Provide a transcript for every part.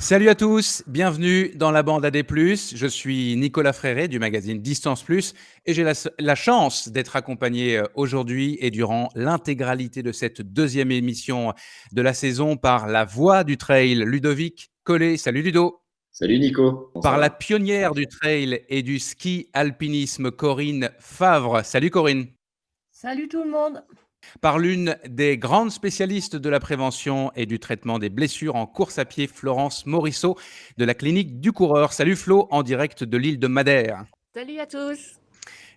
Salut à tous, bienvenue dans la bande AD+. Je suis Nicolas Fréré du magazine Distance Plus et j'ai la chance d'être accompagné aujourd'hui et durant l'intégralité de cette deuxième émission de la saison par la voix du trail, Ludovic Collet. Salut Ludo. Salut Nico, comment ça Par la va? pionnière du trail et du ski alpinisme, Corinne Favre. Salut Corinne. Salut tout le monde. Par l'une des grandes spécialistes de la prévention et du traitement des blessures en course à pied, Florence Morisseau, de la clinique du coureur. Salut Flo, en direct de l'île de Madère. Salut à tous.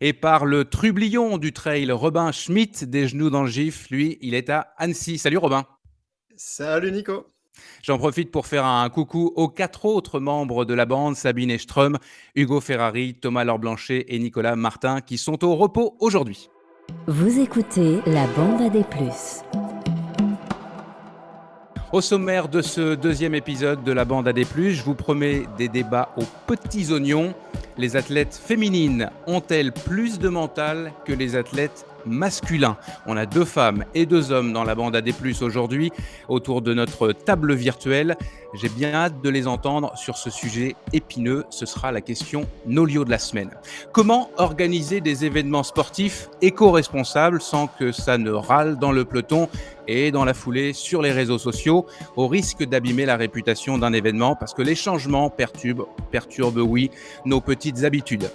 Et par le trublion du trail, Robin Schmitt, des genoux dans le gif. Lui, il est à Annecy. Salut Robin. Salut Nico. J'en profite pour faire un coucou aux 4 autres membres de la bande, Sabine Eström, Hugo Ferrari, Thomas Laure-Blanchet et Nicolas Martin, qui sont au repos aujourd'hui. Vous écoutez la bande AD+. Au sommaire de ce deuxième épisode de la bande AD+, je vous promets des débats aux petits oignons. Les athlètes féminines ont-elles plus de mental que les athlètes masculins? On a 2 femmes et 2 hommes dans la bande AD+, aujourd'hui, autour de notre table virtuelle. J'ai bien hâte de les entendre sur ce sujet épineux. Ce sera la question Nolio de la semaine. Comment organiser des événements sportifs éco-responsables sans que ça ne râle dans le peloton et dans la foulée sur les réseaux sociaux, au risque d'abîmer la réputation d'un événement, parce que les changements perturbent, oui, nos petites habitudes.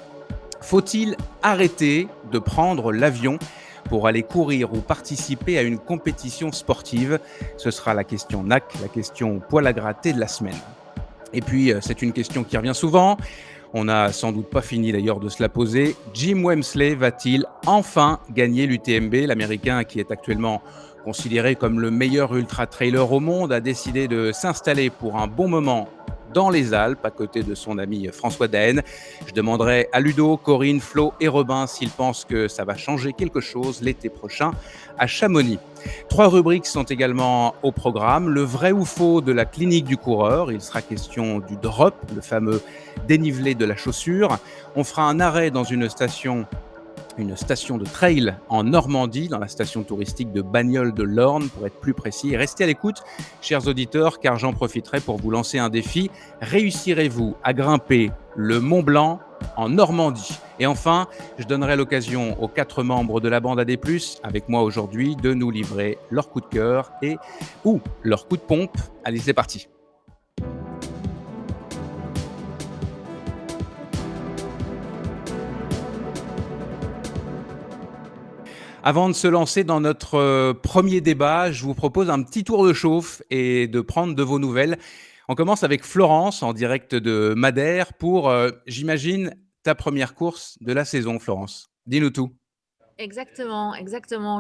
Faut-il arrêter de prendre l'avion pour aller courir ou participer à une compétition sportive? Ce sera la question NAC, la question poil à gratter de la semaine. Et puis, c'est une question qui revient souvent. On n'a sans doute pas fini d'ailleurs de se la poser. Jim Wemsley va-t-il enfin gagner l'UTMB? L'Américain, qui est actuellement considéré comme le meilleur ultra-trailer au monde, a décidé de s'installer pour un bon moment dans les Alpes, à côté de son ami François Daen. Je demanderai à Ludo, Corinne, Flo et Robin s'ils pensent que ça va changer quelque chose l'été prochain à Chamonix. 3 rubriques sont également au programme. Le vrai ou faux de la clinique du coureur. Il sera question du drop, le fameux dénivelé de la chaussure. On fera un arrêt dans une station de trail en Normandie, dans la station touristique de Bagnoles de l'Orne, pour être plus précis. Et restez à l'écoute, chers auditeurs, car j'en profiterai pour vous lancer un défi. Réussirez-vous à grimper le Mont Blanc en Normandie? Et enfin, je donnerai l'occasion aux 4 membres de la bande AD+, avec moi aujourd'hui, de nous livrer leur coup de cœur ou leur coup de pompe. Allez, c'est parti. Avant de se lancer dans notre premier débat, je vous propose un petit tour de chauffe et de prendre de vos nouvelles. On commence avec Florence, en direct de Madère, pour, j'imagine, ta première course de la saison, Florence. Dis-nous tout. Exactement.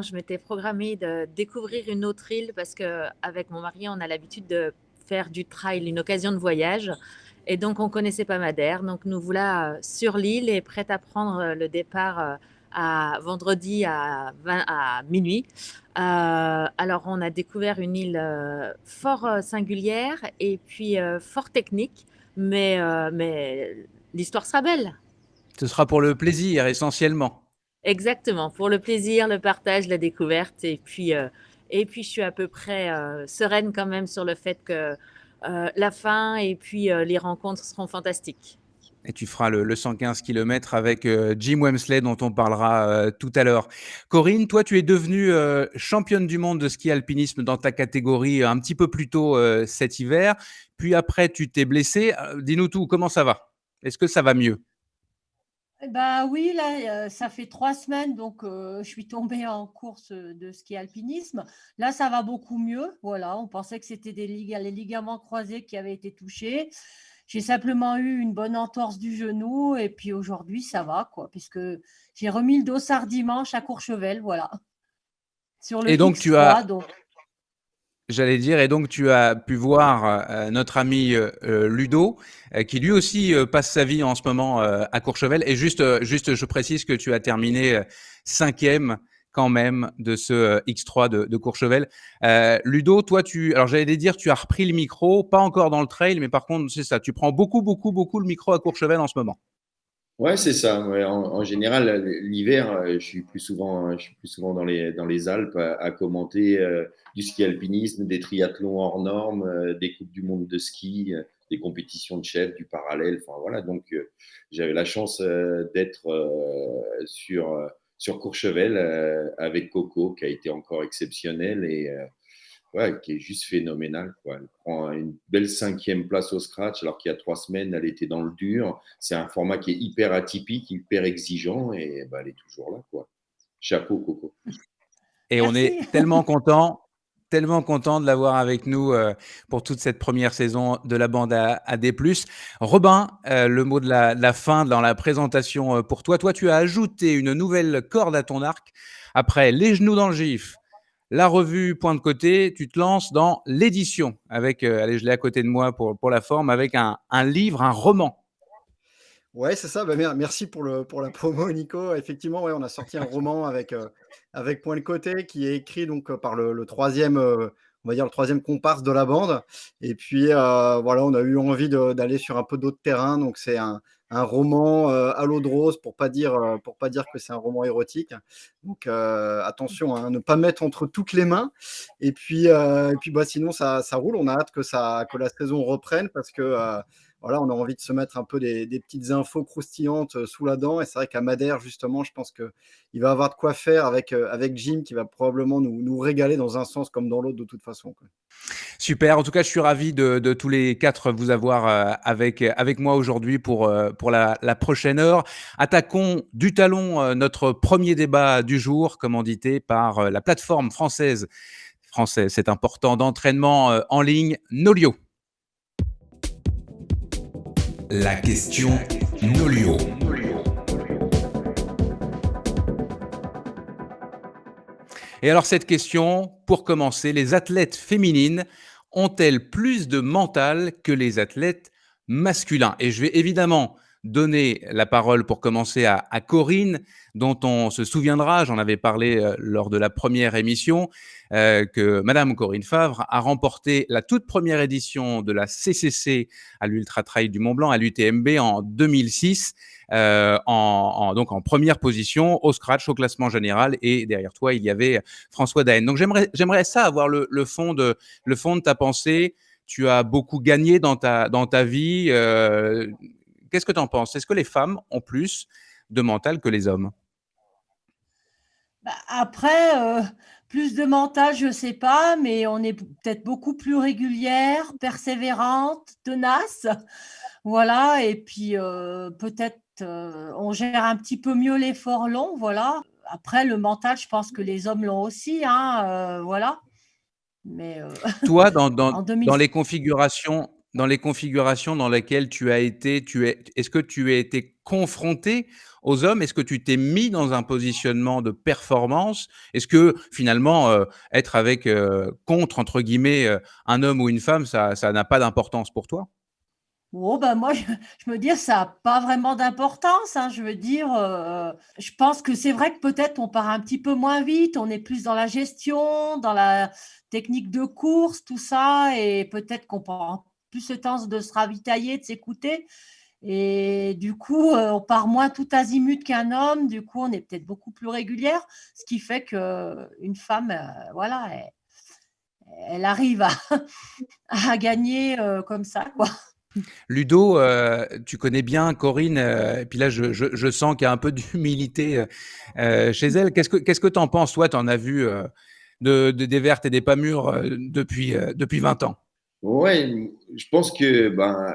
Je m'étais programmée de découvrir une autre île parce qu'avec mon mari, on a l'habitude de faire du trail, une occasion de voyage. Et donc, on ne connaissait pas Madère. Donc, nous voilà sur l'île et prêtes à prendre le départ à vendredi à minuit. Alors, on a découvert une île fort singulière et puis fort technique, mais l'histoire sera belle. Ce sera pour le plaisir, essentiellement. Exactement, pour le plaisir, le partage, la découverte. Et puis je suis à peu près sereine quand même sur le fait que la fin et puis les rencontres seront fantastiques. Et tu feras le 115 km avec Jim Wemsley, dont on parlera tout à l'heure. Corinne, toi, tu es devenue championne du monde de ski alpinisme dans ta catégorie un petit peu plus tôt cet hiver. Puis après, tu t'es blessée. Dis-nous tout, comment ça va? Est-ce que ça va mieux? Oui, là, ça fait 3 semaines, donc je suis tombée en course de ski alpinisme. Là, ça va beaucoup mieux. Voilà, on pensait que c'était les ligaments croisés qui avaient été touchés. J'ai simplement eu une bonne entorse du genou et puis aujourd'hui, ça va, quoi, puisque j'ai remis le dossard dimanche à Courchevel, voilà, sur le Et donc, X3. Donc, j'allais dire, et donc tu as pu voir notre ami Ludo, qui lui aussi passe sa vie en ce moment à Courchevel. Et juste, je précise que tu as terminé 5e quand même de ce X3 de Courchevel. Ludo, toi, alors j'allais dire, tu as repris le micro, pas encore dans le trail, mais par contre, c'est ça, tu prends beaucoup le micro à Courchevel en ce moment. Ouais, c'est ça. Ouais, en général, l'hiver, je suis plus souvent dans les Alpes à commenter du ski alpinisme, des triathlons hors normes, des coupes du monde de ski. des compétitions de chef, du parallèle. Enfin, voilà. Donc, j'avais la chance d'être sur Courchevel avec Coco, qui a été encore exceptionnelle et ouais, qui est juste phénoménale, quoi. Elle prend une belle 5e place au scratch, alors qu'il y a 3 semaines, elle était dans le dur. C'est un format qui est hyper atypique, hyper exigeant, et bah, elle est toujours là, quoi. Chapeau, Coco. Et on Merci. est tellement content de l'avoir avec nous pour toute cette première saison de la bande à D+. Robin, le mot de la fin dans la présentation pour toi. Toi, tu as ajouté une nouvelle corde à ton arc. Après Les genoux dans le gif, la revue Point de côté, tu te lances dans l'édition avec, allez, je l'ai à côté de moi pour la forme, avec un livre, un roman. Ouais, c'est ça. Bah, merci pour la promo, Nico. Effectivement, ouais, on a sorti un roman avec Point de côté qui est écrit donc par le 3e, on va dire le 3e comparse de la bande. Et puis voilà, on a eu envie d'aller sur un peu d'autres terrains. Donc c'est un roman à l'eau de rose pour pas dire que c'est un roman érotique. Donc attention à ne pas mettre entre toutes les mains. Et puis bah, sinon ça roule. On a hâte que la saison reprenne parce que voilà, on a envie de se mettre un peu des petites infos croustillantes sous la dent. Et c'est vrai qu'à Madère, justement, je pense qu'il va avoir de quoi faire avec Jim, qui va probablement nous régaler dans un sens comme dans l'autre de toute façon, quoi. Super. En tout cas, je suis ravi de tous les 4 vous avoir avec moi aujourd'hui pour la prochaine heure. Attaquons du talon notre premier débat du jour, commandité par la plateforme française, c'est important, d'entraînement en ligne, Nolio. La question Nolio. Et alors cette question, pour commencer, les athlètes féminines ont-elles plus de mental que les athlètes masculins? Et je vais évidemment donner la parole pour commencer à Corinne, dont on se souviendra, j'en avais parlé lors de la première émission, que Madame Corinne Favre a remporté la toute première édition de la CCC à l'Ultra Trail du Mont Blanc, à l'UTMB en 2006, donc en première position au scratch, au classement général, et derrière toi, il y avait François Daen. Donc j'aimerais ça avoir le fond de ta pensée. Tu as beaucoup gagné dans ta vie. Qu'est-ce que tu en penses? Est-ce que les femmes ont plus de mental que les hommes? Bah, après, plus de mental, je ne sais pas, mais on est peut-être beaucoup plus régulière, persévérante, tenace. Voilà, et puis peut-être on gère un petit peu mieux l'effort long. Voilà. Après, le mental, je pense que les hommes l'ont aussi. Hein, voilà. Mais Toi, en dans 2000. les configurations dans lesquelles tu as été, est-ce que tu as été confronté aux hommes? Est-ce que tu t'es mis dans un positionnement de performance? Est-ce que finalement, être contre, entre guillemets, un homme ou une femme, ça n'a pas d'importance pour toi? Oh, ben moi, je me dis, ça n'a pas vraiment d'importance. Hein. Je veux dire, je pense que c'est vrai que peut-être on part un petit peu moins vite, on est plus dans la gestion, dans la technique de course, tout ça, et peut-être qu'on prend plus le temps de se ravitailler, de s'écouter. Et du coup, on part moins tout azimut qu'un homme. Du coup, on est peut-être beaucoup plus régulière, ce qui fait qu'une femme, voilà, elle arrive à gagner comme ça, quoi. Ludo, tu connais bien Corinne, et puis là, je sens qu'il y a un peu d'humilité chez elle. Qu'est-ce que tu en penses? Toi, tu en as vu des vertes et des pas mûres depuis 20 ans. Ouais, je pense que ben,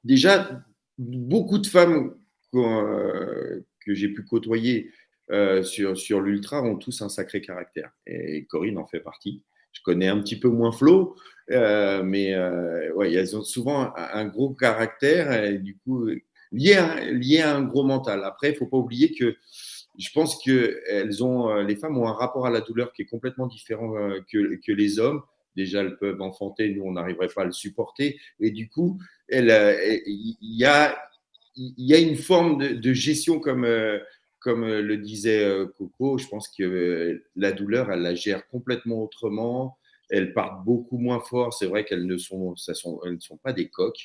déjà, beaucoup de femmes que j'ai pu côtoyer sur l'ultra ont tous un sacré caractère. Et Corinne en fait partie. Je connais un petit peu moins Flo, mais ouais, elles ont souvent un gros caractère et du coup lié à un gros mental. Après, il ne faut pas oublier que je pense que les femmes ont un rapport à la douleur qui est complètement différent que les hommes. Déjà, elles peuvent enfanter, nous, on n'arriverait pas à le supporter. Et du coup, il y a une forme de gestion comme le disait Coco. Je pense que la douleur, elle la gère complètement autrement. Elles partent beaucoup moins fort. C'est vrai qu'elles elles ne sont pas des coqs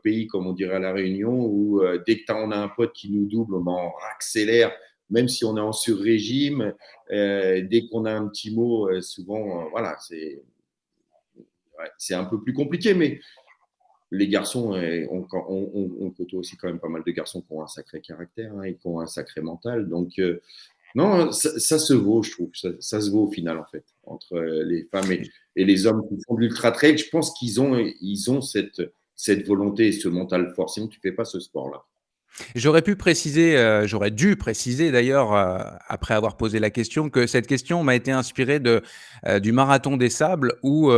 pays, comme on dirait à La Réunion, où dès qu'on a un pote qui nous double, on accélère, même si on est en sur-régime. Dès qu'on a un petit mot, souvent, voilà, c'est un peu plus compliqué. Mais les garçons, on côtoie aussi quand même pas mal de garçons qui ont un sacré caractère, hein, et qui ont un sacré mental. Donc, non, ça se vaut, je trouve. Ça se vaut au final, en fait, entre les femmes et les hommes qui font de l'ultra trail. Je pense ils ont cette volonté et ce mental fort. Sinon, tu fais pas ce sport-là. J'aurais pu préciser, j'aurais dû préciser d'ailleurs, après avoir posé la question, que cette question m'a été inspirée du marathon des sables où,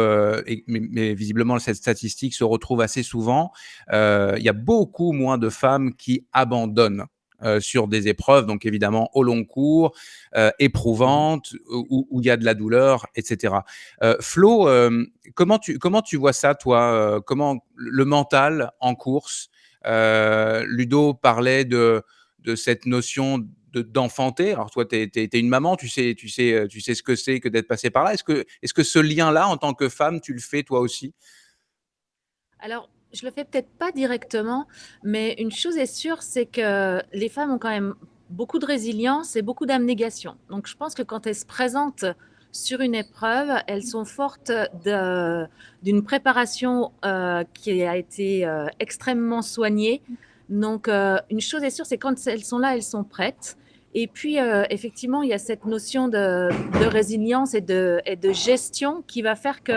mais visiblement cette statistique se retrouve assez souvent. Il y a beaucoup moins de femmes qui abandonnent sur des épreuves, donc évidemment au long cours, éprouvantes, où il y a de la douleur, etc. Flo, comment tu vois ça, toi? Comment le mental en course? Ludo parlait de cette notion d'enfanter. Alors toi, tu es une maman, tu sais ce que c'est que d'être passé par là. Est-ce que ce lien-là, en tant que femme, tu le fais toi aussi? Alors, je le fais peut-être pas directement, mais une chose est sûre, c'est que les femmes ont quand même beaucoup de résilience et beaucoup d'abnégation. Donc, je pense que quand elles se présentent sur une épreuve, elles sont fortes d'une préparation qui a été extrêmement soignée. Donc, une chose est sûre, c'est quand elles sont là, elles sont prêtes. Et puis, effectivement, il y a cette notion de résilience et de gestion qui va faire que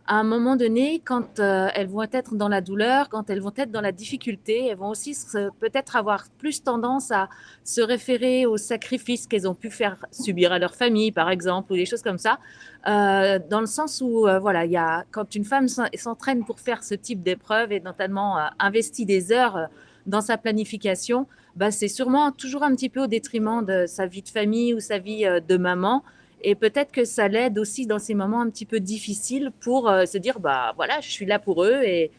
à un moment donné, quand elles vont être dans la douleur, quand elles vont être dans la difficulté, elles vont aussi peut-être avoir plus tendance à se référer aux sacrifices qu'elles ont pu faire subir à leur famille, par exemple, ou des choses comme ça, dans le sens où, voilà, quand une femme s'entraîne pour faire ce type d'épreuve et notamment investit des heures dans sa planification, bah, c'est sûrement toujours un petit peu au détriment de sa vie de famille ou sa vie de maman. Et peut-être que ça l'aide aussi dans ces moments un petit peu difficiles pour se dire, bah voilà, je suis là pour eux et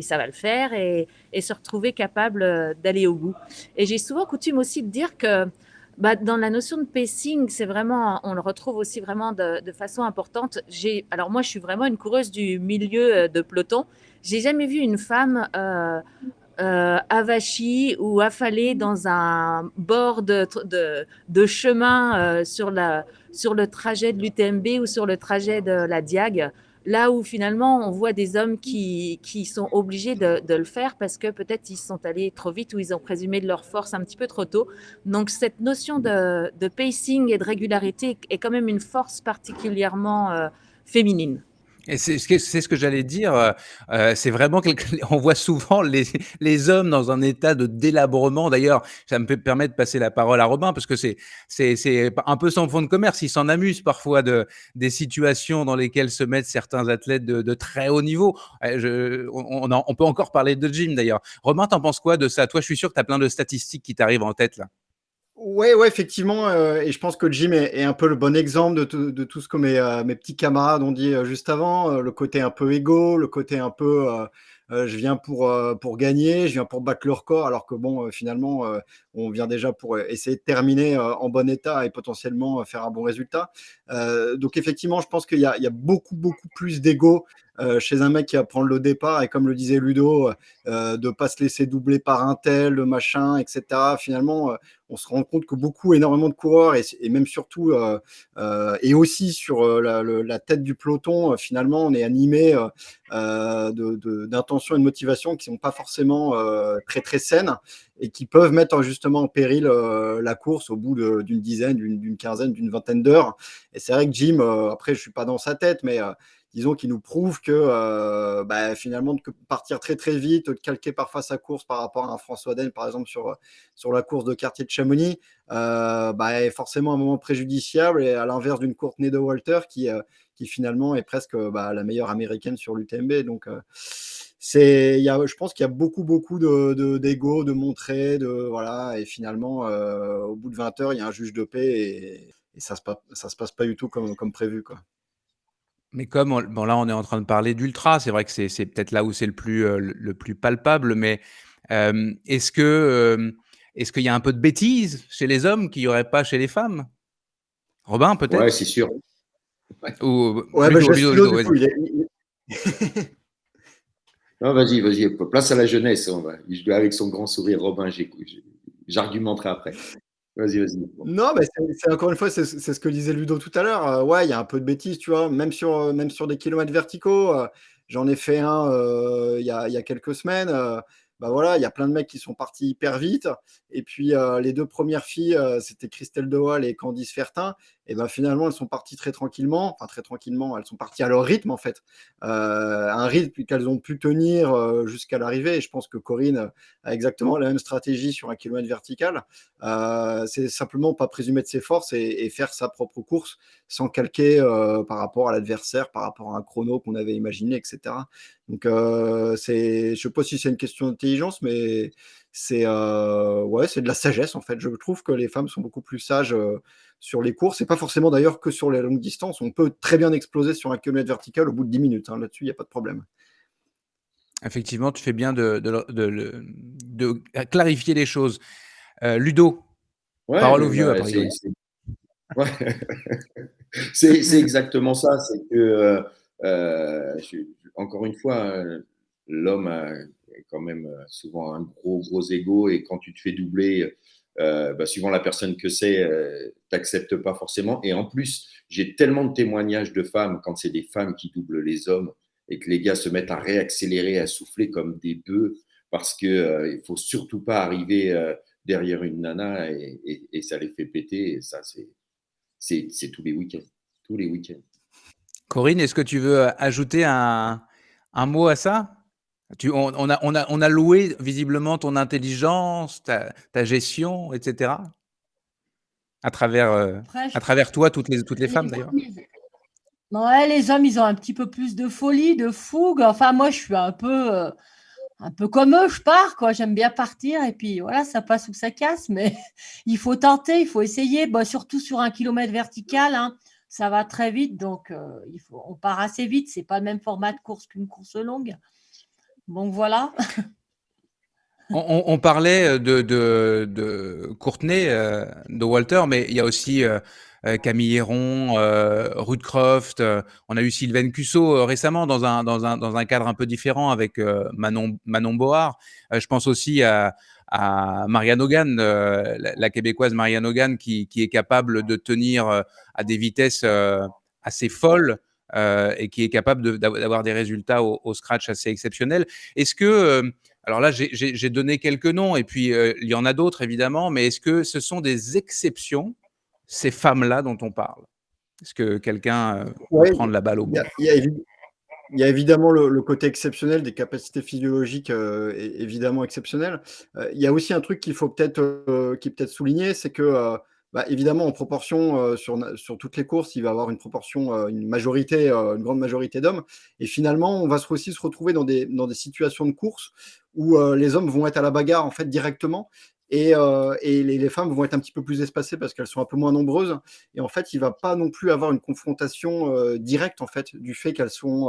ça va le faire et se retrouver capable d'aller au bout. Et j'ai souvent coutume aussi de dire que bah, dans la notion de pacing, c'est vraiment, on le retrouve aussi vraiment de façon importante. Alors moi, je suis vraiment une coureuse du milieu de peloton. J'ai jamais vu une femme avachie ou affalée dans un bord de chemin sur le trajet de l'UTMB ou sur le trajet de la Diag, là où finalement on voit des hommes qui sont obligés de le faire parce que peut-être ils sont allés trop vite ou ils ont présumé de leur force un petit peu trop tôt. Donc cette notion de pacing et de régularité est quand même une force particulièrement féminine. Et c'est ce que j'allais dire. C'est vraiment on voit souvent les hommes dans un état de délabrement. D'ailleurs, ça me permet de passer la parole à Robin parce que c'est un peu son fond de commerce. Il s'en amuse parfois des situations dans lesquelles se mettent certains athlètes de très haut niveau. On peut encore parler de gym d'ailleurs. Robin, t'en penses quoi de ça? Toi, je suis sûr que tu as plein de statistiques qui t'arrivent en tête là. Ouais, ouais, effectivement, et je pense que Jim est un peu le bon exemple de tout ce que mes petits camarades ont dit juste avant, le côté un peu égo, le côté un peu je viens pour gagner, je viens pour battre le record, alors que bon, finalement, on vient déjà pour essayer de terminer en bon état et potentiellement faire un bon résultat. Donc effectivement, je pense il y a beaucoup, beaucoup plus d'ego chez un mec qui va prendre le départ et comme le disait Ludo, de pas se laisser doubler par un tel, le machin, etc. Finalement, on se rend compte que énormément de coureurs et même surtout et aussi sur la tête du peloton, finalement, on est animé d'intentions et de motivations qui ne sont pas forcément très très saines et qui peuvent mettre justement en péril la course au bout d'une dizaine, d'une quinzaine, d'une vingtaine d'heures. Et c'est vrai que Jim, après, je ne suis pas dans sa tête, mais disons qu'il nous prouve que finalement, de partir très très vite, de calquer parfois sa course par rapport à un François Den, par exemple, sur la course de quartier de Chamonix, est forcément un moment préjudiciable, et à l'inverse d'une Courtney de Walter qui finalement est presque la meilleure américaine sur l'UTMB. Donc, je pense qu'il y a beaucoup d'ego, de montrer, voilà, et finalement, au bout de 20 heures, il y a un juge de paix et ça se passe pas du tout comme prévu, quoi. Mais bon, là, on est en train de parler d'ultra. C'est vrai que c'est peut-être là où c'est le plus palpable. Mais est-ce qu'il y a un peu de bêtise chez les hommes qu'il n'y aurait pas chez les femmes? Robin, peut-être? Ouais, c'est sûr. Ouais. Ou Ouais, Ludo, je Ludo, du coup, vas-y. Non, vas-y, place à la jeunesse. Avec son grand sourire, Robin, j'argumenterai après. Vas-y. Non, mais c'est encore une fois, c'est ce que disait Ludo tout à l'heure. Ouais, il y a un peu de bêtises, tu vois, même sur des kilomètres verticaux. J'en ai fait un il y a quelques semaines. Bah voilà, il y a plein de mecs qui sont partis hyper vite. Et puis les deux premières filles, c'était Christelle De Waal et Candice Fertin. Et ben finalement, elles sont parties très tranquillement. Enfin, très tranquillement, elles sont parties à leur rythme en fait. Un rythme qu'elles ont pu tenir jusqu'à l'arrivée. Et je pense que Corinne a exactement la même stratégie sur un kilomètre vertical. C'est simplement pas présumer de ses forces et faire sa propre course sans calquer par rapport à l'adversaire, par rapport à un chrono qu'on avait imaginé, etc. Donc, je sais pas si c'est une question d'intelligence, mais ouais, c'est de la sagesse en fait. Je trouve que les femmes sont beaucoup plus sages sur les courses, et pas forcément d'ailleurs que sur les longues distances. On peut très bien exploser sur un kilomètre vertical au bout de 10 minutes. Hein. Là-dessus, il n'y a pas de problème. Effectivement, tu fais bien de clarifier les choses. Ludo, Ouais, parole aux vieux, a priori. Ouais. C'est exactement ça. C'est que, encore une fois, l'homme a quand même souvent un gros ego, et quand tu te fais doubler, suivant la personne que c'est, t'acceptes pas forcément. Et en plus, j'ai tellement de témoignages de femmes, quand c'est des femmes qui doublent les hommes et que les gars se mettent à réaccélérer, à souffler comme des bœufs, parce que il faut surtout pas arriver derrière une nana et ça les fait péter. Et ça, c'est tous les week-ends. Tous les week-ends. Corinne, est-ce que tu veux ajouter un mot à ça? On a loué visiblement ton intelligence, ta gestion, etc. À travers toi, toutes les femmes d'ailleurs. Ouais, les hommes, ils ont un petit peu plus de folie, de fougue. Enfin, moi, je suis un peu comme eux, je pars, quoi. J'aime bien partir, et puis voilà, ça passe ou ça casse, mais il faut tenter, il faut essayer. Bah, surtout sur un kilomètre vertical, hein, ça va très vite, donc on part assez vite. C'est pas le même format de course qu'une course longue. Donc voilà. On parlait de Courtenay, de Walter, mais il y a aussi Camille Héron, Ruth Croft. On a eu Sylvaine Cussot récemment dans un cadre un peu différent avec Manon Board. Je pense aussi à Marianne Hogan, la québécoise Marianne Hogan, qui est capable de tenir à des vitesses assez folles. Et qui est capable d'avoir des résultats au scratch assez exceptionnels. Est-ce que, alors là, j'ai donné quelques noms, et puis il y en a d'autres évidemment, mais est-ce que ce sont des exceptions, ces femmes-là dont on parle? Est-ce que quelqu'un peut prendre la balle au bout? Il y a évidemment le côté exceptionnel des capacités physiologiques, évidemment exceptionnelles. Il y a aussi un truc qu'il faut peut-être souligner, c'est que, évidemment, en proportion, sur toutes les courses, il va y avoir une proportion, une grande majorité d'hommes. Et finalement, on va aussi se retrouver dans des situations de course où les hommes vont être à la bagarre en fait directement. Et les femmes vont être un petit peu plus espacées parce qu'elles sont un peu moins nombreuses. Et en fait, il va pas non plus avoir une confrontation directe en fait du fait qu'elles sont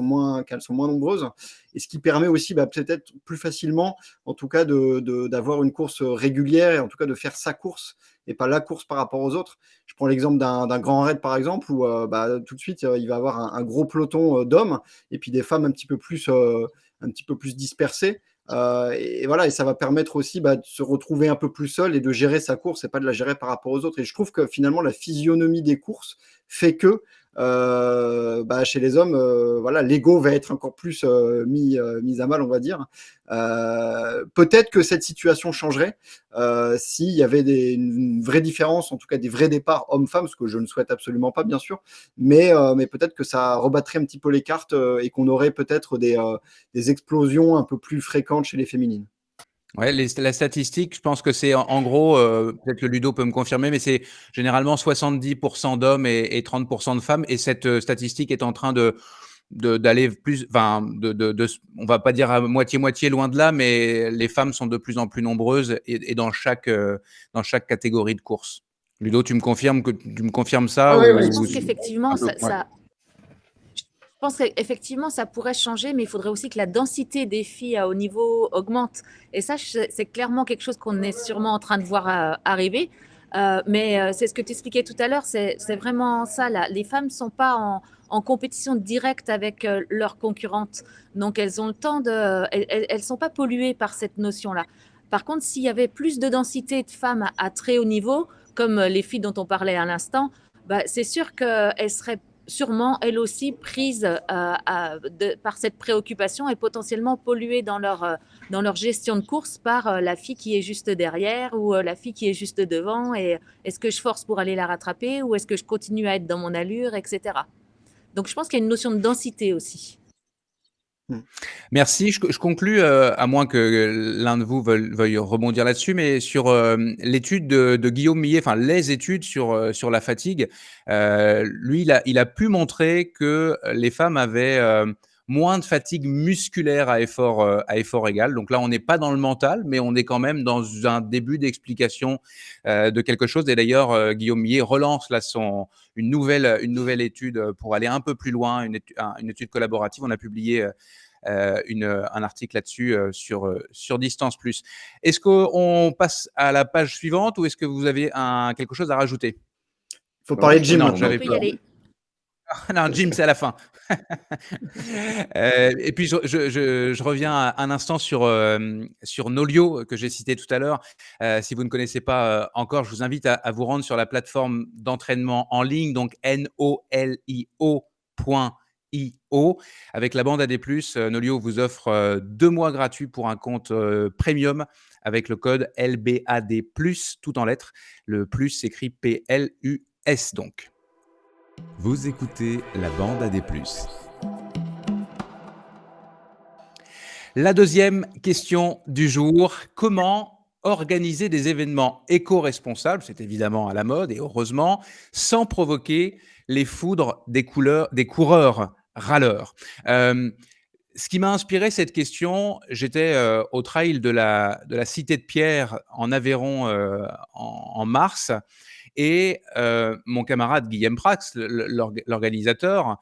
moins nombreuses. Et ce qui permet aussi peut-être plus facilement, en tout cas, d'avoir une course régulière, et en tout cas de faire sa course et pas la course par rapport aux autres. Je prends l'exemple d'un grand raid par exemple où tout de suite il va avoir un gros peloton d'hommes et puis des femmes un petit peu plus dispersées. Et voilà, et ça va permettre aussi de se retrouver un peu plus seul et de gérer sa course et pas de la gérer par rapport aux autres. Et je trouve que finalement la physionomie des courses fait que chez les hommes, voilà, l'ego va être encore plus mis à mal, on va dire. Peut-être que cette situation changerait s'il y avait une vraie différence, en tout cas des vrais départs hommes-femmes, ce que je ne souhaite absolument pas, bien sûr, mais peut-être que ça rebattrait un petit peu les cartes et qu'on aurait peut-être des explosions un peu plus fréquentes chez les féminines. Ouais, la statistique, je pense que c'est en gros, peut-être que Ludo peut me confirmer, mais c'est généralement 70% d'hommes et 30% de femmes. Et cette statistique est en train d'aller plus, enfin, on va pas dire à moitié-moitié, loin de là, mais les femmes sont de plus en plus nombreuses et dans chaque catégorie de course. Ludo, tu me confirmes ça? Ah ouais, Je ouais, pense qu'effectivement, ouais. je pense qu'effectivement, ça pourrait changer, mais il faudrait aussi que la densité des filles à haut niveau augmente. Et ça, c'est clairement quelque chose qu'on est sûrement en train de voir arriver. Mais c'est ce que tu expliquais tout à l'heure, c'est vraiment ça. Là. Les femmes ne sont pas en compétition directe avec leurs concurrentes. Donc, elles ont le temps elles ne sont pas polluées par cette notion-là. Par contre, s'il y avait plus de densité de femmes à très haut niveau, comme les filles dont on parlait à l'instant, c'est sûr qu'elles seraient sûrement, elles aussi, prises par cette préoccupation et potentiellement polluées dans leur gestion de course par la fille qui est juste derrière ou la fille qui est juste devant. Et est-ce que je force pour aller la rattraper ou est-ce que je continue à être dans mon allure, etc. Donc, je pense qu'il y a une notion de densité aussi. Merci. Je conclus, à moins que l'un de vous veuille rebondir là-dessus, mais sur l'étude de Guillaume Millet, enfin les études sur la fatigue, lui, il a pu montrer que les femmes avaient moins de fatigue musculaire à effort égal. Donc là, on n'est pas dans le mental, mais on est quand même dans un début d'explication de quelque chose. Et d'ailleurs, Guillaume Millet relance là une nouvelle étude pour aller un peu plus loin, une étude collaborative. On a publié un article là-dessus sur Distance Plus. Est-ce qu'on passe à la page suivante ou est-ce que vous avez quelque chose à rajouter? Il faut parler de gym Non, maintenant. j'avais On peut y peur. aller. Non, Jim, c'est à la fin. Et puis, je reviens un instant sur Nolio que j'ai cité tout à l'heure. Si vous ne connaissez pas encore, je vous invite à vous rendre sur la plateforme d'entraînement en ligne, donc nolio.io. Avec la bande AD+, Nolio vous offre 2 mois gratuits pour un compte premium avec le code LBAD+, tout en lettres. Le plus s'écrit PLUS donc. Vous écoutez la bande AD+. La deuxième question du jour, comment organiser des événements éco-responsables, c'est évidemment à la mode et heureusement, sans provoquer les foudres des coureurs râleurs. Ce qui m'a inspiré cette question, j'étais au trail de la Cité de Pierre en Aveyron en mars et mon camarade Guillaume Prax, l'organisateur,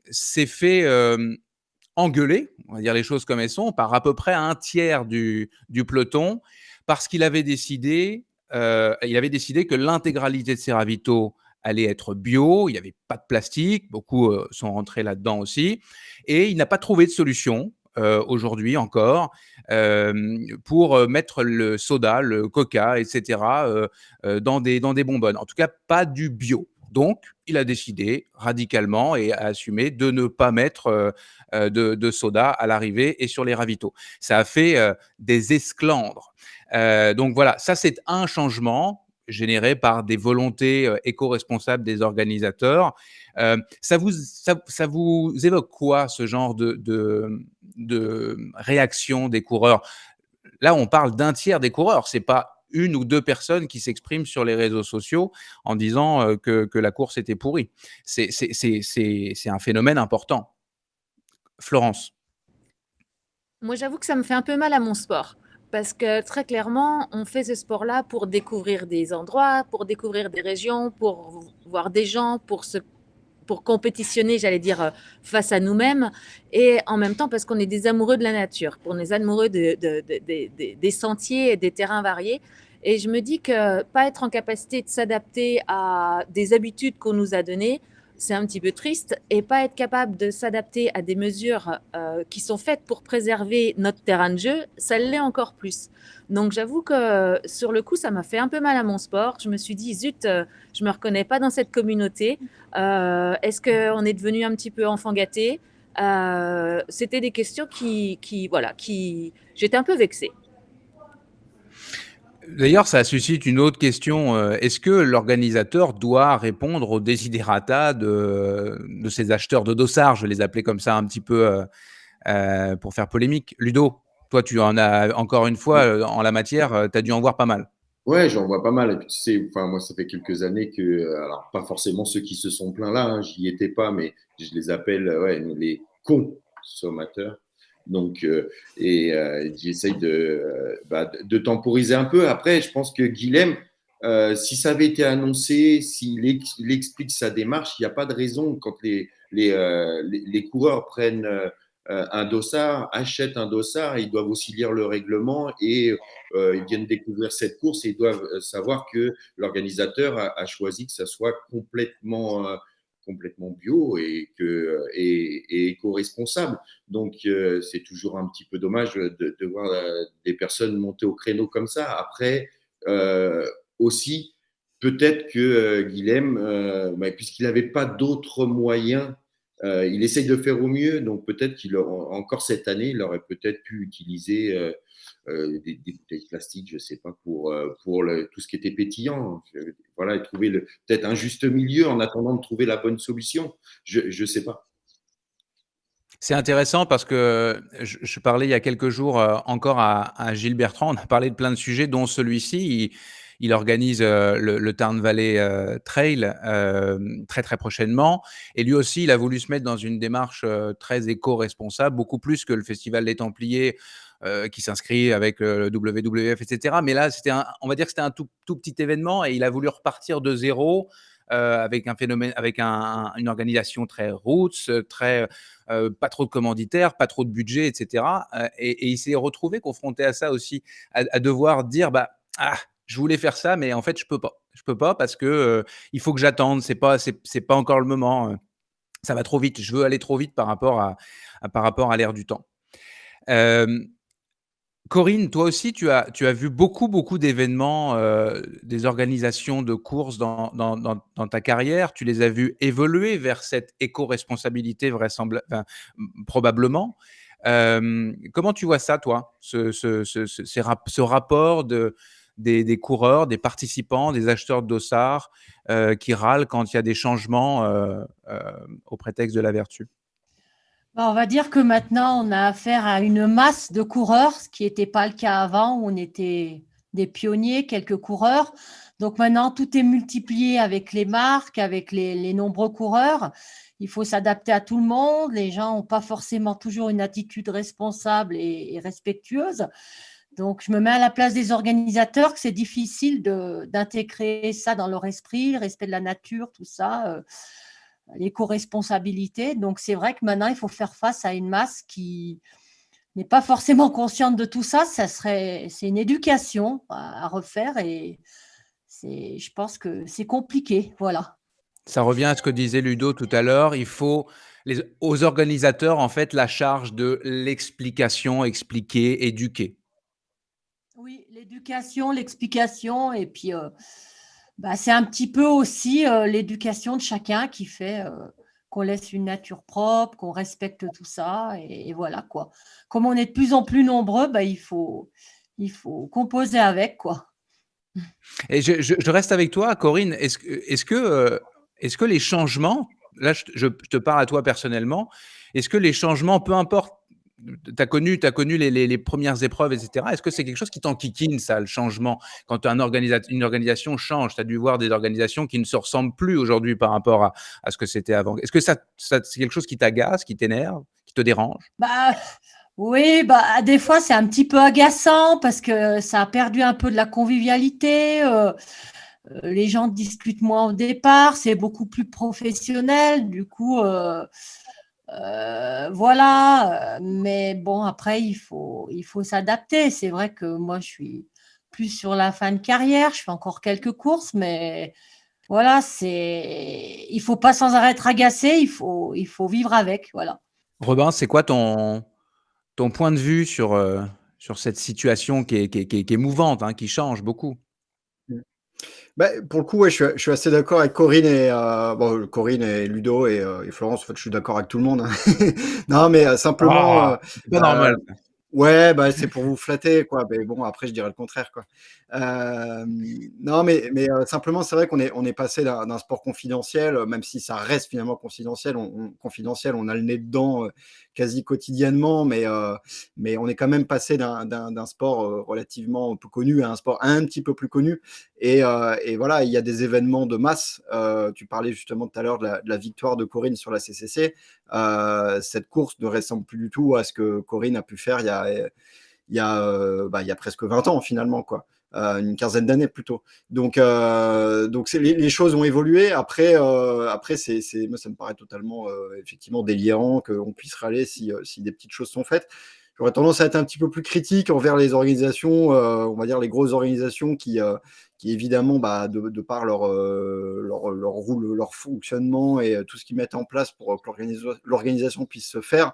s'est fait engueuler, on va dire les choses comme elles sont, par à peu près un tiers du peloton parce qu'il avait décidé que l'intégralité de ses ravitaux allait être bio, il n'y avait pas de plastique, beaucoup sont rentrés là-dedans aussi, et il n'a pas trouvé de solution aujourd'hui encore pour mettre le soda, le coca, etc. Dans des bonbonnes. En tout cas, pas du bio. Donc, il a décidé radicalement et a assumé de ne pas mettre de soda à l'arrivée et sur les ravitaux. Ça a fait des esclandres. Donc voilà, ça c'est un changement généré par des volontés éco-responsables des organisateurs. Ça vous évoque quoi, ce genre de réaction des coureurs? Là, on parle d'un tiers des coureurs, c'est pas une ou deux personnes qui s'expriment sur les réseaux sociaux en disant que la course était pourrie. C'est un phénomène important. Florence. Moi, j'avoue que ça me fait un peu mal à mon sport. Parce que très clairement, on fait ce sport-là pour découvrir des endroits, pour découvrir des régions, pour voir des gens, pour compétitionner, j'allais dire, face à nous-mêmes. Et en même temps, parce qu'on est des amoureux de la nature, pour des amoureux des sentiers et des terrains variés. Et je me dis que pas être en capacité de s'adapter à des habitudes qu'on nous a données, c'est un petit peu triste. Et pas être capable de s'adapter à des mesures qui sont faites pour préserver notre terrain de jeu, ça l'est encore plus. Donc j'avoue que sur le coup, ça m'a fait un peu mal à mon sport. Je me suis dit, zut, je me reconnais pas dans cette communauté. Est-ce qu'on est devenu un petit peu enfant gâté? C'était des questions j'étais un peu vexée. D'ailleurs, ça suscite une autre question. Est-ce que l'organisateur doit répondre aux desiderata de ces acheteurs de dossards? Je vais les appeler comme ça un petit peu pour faire polémique. Ludo, toi, tu en as encore une fois en la matière, tu as dû en voir pas mal. Ouais, j'en vois pas mal. Et puis, tu sais, enfin, moi, ça fait quelques années que, alors, pas forcément ceux qui se sont plaints là, hein, j'y étais pas, mais je les appelle, ouais, les consommateurs. Donc, j'essaye de temporiser un peu. Après, je pense que Guilhem, si ça avait été annoncé, il explique sa démarche, il n'y a pas de raison quand les coureurs prennent un dossard, achètent un dossard, ils doivent aussi lire le règlement et ils viennent découvrir cette course et ils doivent savoir que l'organisateur a choisi que ça soit complètement bio et éco-responsable. Donc, c'est toujours un petit peu dommage de voir des personnes monter au créneau comme ça. Après, aussi, peut-être que Guilhem, puisqu'il n'avait pas d'autres moyens, il essaye de faire au mieux. Donc peut-être encore cette année, il aurait peut-être pu utiliser des bouteilles plastiques, je ne sais pas, pour tout ce qui était pétillant. Voilà, et trouver peut-être un juste milieu en attendant de trouver la bonne solution. Je ne sais pas. C'est intéressant parce que je parlais il y a quelques jours encore à Gilles Bertrand. On a parlé de plein de sujets, dont celui-ci. Il organise le Tarn Valley Trail très très prochainement. Et lui aussi, il a voulu se mettre dans une démarche très éco-responsable, beaucoup plus que le Festival des Templiers qui s'inscrit avec le WWF, etc. Mais là, on va dire que c'était un tout petit événement et il a voulu repartir de zéro avec un phénomène, avec une organisation très roots, très pas trop de commanditaires, pas trop de budget, etc. Et il s'est retrouvé confronté à ça aussi, à devoir dire je voulais faire ça, mais en fait je peux pas parce que il faut que j'attende. C'est pas encore le moment. Ça va trop vite. Je veux aller trop vite par rapport à l'ère du temps. Corinne, toi aussi, tu as vu beaucoup d'événements, des organisations de courses dans ta carrière. Tu les as vus évoluer vers cette éco-responsabilité probablement. Comment tu vois ça, toi, ce rapport des coureurs, des participants, des acheteurs de dossards qui râlent quand il y a des changements au prétexte de la vertu? On va dire que maintenant, on a affaire à une masse de coureurs, ce qui n'était pas le cas avant, où on était des pionniers, quelques coureurs. Donc maintenant, tout est multiplié avec les marques, avec les nombreux coureurs. Il faut s'adapter à tout le monde. Les gens n'ont pas forcément toujours une attitude responsable et respectueuse. Donc, je me mets à la place des organisateurs que c'est difficile d'intégrer ça dans leur esprit, le respect de la nature, tout ça. L'éco-responsabilité. Donc, c'est vrai que maintenant, il faut faire face à une masse qui n'est pas forcément consciente de tout ça. C'est une éducation à refaire et je pense que c'est compliqué. Voilà. Ça revient à ce que disait Ludo tout à l'heure. Il faut aux organisateurs, en fait, la charge de l'explication, expliquer, éduquer. Oui, l'éducation, l'explication et puis c'est un petit peu aussi l'éducation de chacun qui fait qu'on laisse une nature propre, qu'on respecte tout ça et voilà quoi. Comme on est de plus en plus nombreux, il faut composer avec quoi. Et je reste avec toi, Corinne. Est-ce que les changements, là je te parle à toi personnellement, est-ce que les changements, peu importe, tu as connu les premières épreuves, etc. Est-ce que c'est quelque chose qui t'enquiquine, ça, le changement? Quand une organisation change, tu as dû voir des organisations qui ne se ressemblent plus aujourd'hui par rapport à ce que c'était avant. Est-ce que ça c'est quelque chose qui t'agace, qui t'énerve, qui te dérange? Oui, des fois c'est un petit peu agaçant parce que ça a perdu un peu de la convivialité. Les gens discutent moins au départ, c'est beaucoup plus professionnel. Du coup, voilà. Mais bon, après, il faut s'adapter. C'est vrai que moi, je suis plus sur la fin de carrière. Je fais encore quelques courses, mais voilà, il faut pas sans arrêt être agacé. Il faut vivre avec. Voilà. Robin, c'est quoi ton point de vue sur cette situation qui est mouvante, hein, qui change beaucoup? Pour le coup, ouais, je suis assez d'accord avec Corinne Corinne et Ludo et Florence. En fait, je suis d'accord avec tout le monde, hein. Non, mais simplement, C'est pas normal. ouais, c'est pour vous flatter, quoi. Mais bon, après, je dirais le contraire, quoi. Non, mais simplement, c'est vrai qu'on est passé d'un sport confidentiel, même si ça reste finalement confidentiel. Confidentiel, on a le nez dedans quasi quotidiennement, mais on est quand même passé d'un sport relativement peu connu à un sport un petit peu plus connu. Et voilà, il y a des événements de masse. Tu parlais justement tout à l'heure de la victoire de Corinne sur la CCC. Cette course ne ressemble plus du tout à ce que Corinne a pu faire il y a presque 20 ans finalement, quoi. Une quinzaine d'années plutôt. Donc les choses ont évolué. Après moi, ça me paraît totalement effectivement délirant qu'on puisse râler si des petites choses sont faites. J'aurais tendance à être un petit peu plus critique envers les organisations, on va dire les grosses organisations qui évidemment, de par leur rôle, leur fonctionnement et tout ce qu'ils mettent en place pour que l'organisation puisse se faire,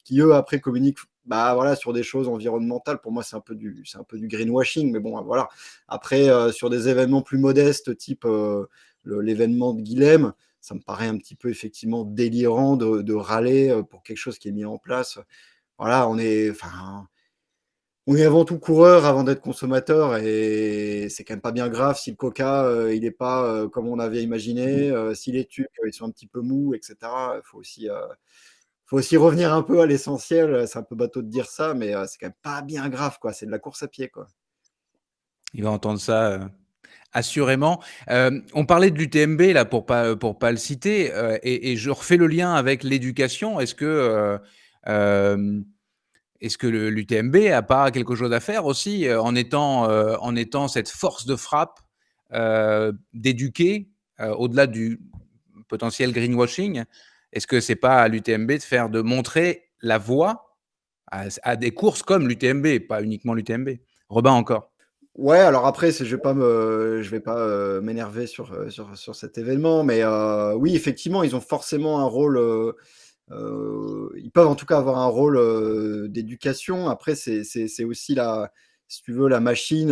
qui eux après communiquent bah, voilà, sur des choses environnementales, pour moi, c'est un peu du greenwashing, mais bon, voilà. Après, sur des événements plus modestes, type, l'événement de Guilhem, ça me paraît un petit peu effectivement délirant de râler, pour quelque chose qui est mis en place. Voilà, on est avant tout coureur avant d'être consommateur et c'est quand même pas bien grave si le coca, il est pas, comme on avait imaginé, si les tubes, ils sont un petit peu mous et cetera. Faut aussi revenir un peu à l'essentiel, c'est un peu bateau de dire ça, mais c'est quand même pas bien grave, quoi. C'est de la course à pied, quoi. Il va entendre ça, assurément. On parlait de l'UTMB là pour pas le citer, et je refais le lien avec l'éducation. Est-ce que l'UTMB a pas quelque chose à faire aussi, en étant cette force de frappe, d'éduquer, au-delà du potentiel greenwashing? Est-ce que c'est pas à l'UTMB de montrer la voie à des courses comme l'UTMB, pas uniquement l'UTMB? Robin encore? Ouais, alors après, je vais pas, m'énerver sur cet événement, mais oui, effectivement, ils ont forcément un rôle, ils peuvent en tout cas avoir un rôle, d'éducation. Après, c'est aussi si tu veux, la machine,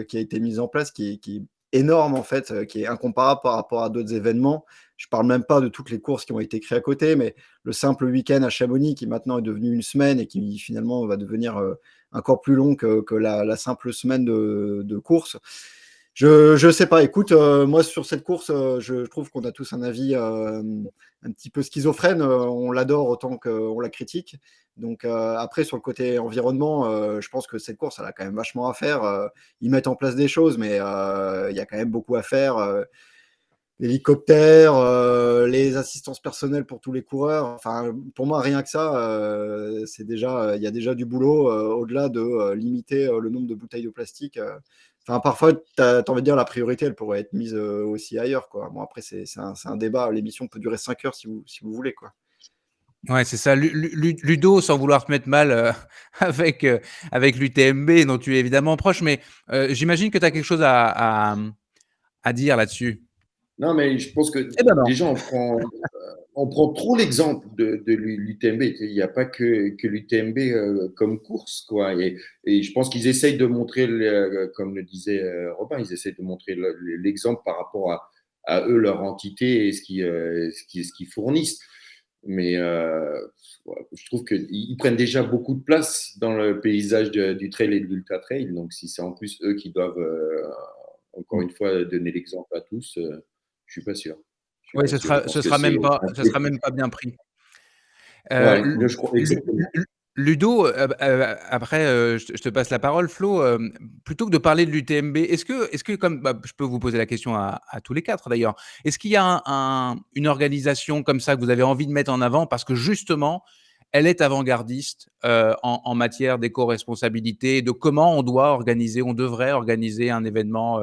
qui a été mise en place qui est énorme en fait, qui est incomparable par rapport à d'autres événements. Je parle même pas de toutes les courses qui ont été créées à côté, mais le simple week-end à Chamonix qui maintenant est devenu une semaine et qui finalement va devenir, encore plus long que la simple semaine de course. Je sais pas. Écoute, moi sur cette course, je trouve qu'on a tous un avis un petit peu schizophrène. On l'adore autant qu'on la critique. Donc après sur le côté environnement, je pense que cette course, elle a quand même vachement à faire. Ils mettent en place des choses, mais il y a quand même beaucoup à faire. L'hélicoptère, les assistances personnelles pour tous les coureurs. Enfin, pour moi, rien que ça, c'est déjà, il y a déjà du boulot au-delà de limiter le nombre de bouteilles de plastique. Enfin, parfois, tu as envie de dire la priorité, elle pourrait être mise aussi ailleurs, quoi. Bon, après, c'est un débat. L'émission peut durer 5 heures si vous voulez, quoi. Ouais, c'est ça. Ludo, sans vouloir te mettre mal, avec l'UTMB dont tu es évidemment proche, mais j'imagine que tu as quelque chose à dire là-dessus? Non, mais je pense que Eh ben non. déjà, on prend trop l'exemple de l'UTMB. Il n'y a pas que l'UTMB comme course, quoi. Et je pense qu'ils essayent de montrer, comme le disait Robin, ils essayent de montrer l'exemple par rapport à eux, leur entité et ce qu'ils fournissent. Mais je trouve qu'ils prennent déjà beaucoup de place dans le paysage du trail et de l'ultra trail. Donc, si c'est en plus eux qui doivent, encore une fois, donner l'exemple à tous, je suis pas sûr. Je suis Oui, pas ce sûr. Je sera pense ce que sera même c'est pas un ce peu. sera même pas bien pris. Ouais, Lu je crois Lu exactement. Lu Ludo, après, je te passe la parole Flo, plutôt que de parler de l'UTMB, est-ce que comme je peux vous poser la question à tous les 4 d'ailleurs. Est-ce qu'il y a une organisation comme ça que vous avez envie de mettre en avant parce que justement, elle est avant-gardiste, en matière d'éco-responsabilité, de comment on devrait organiser un événement,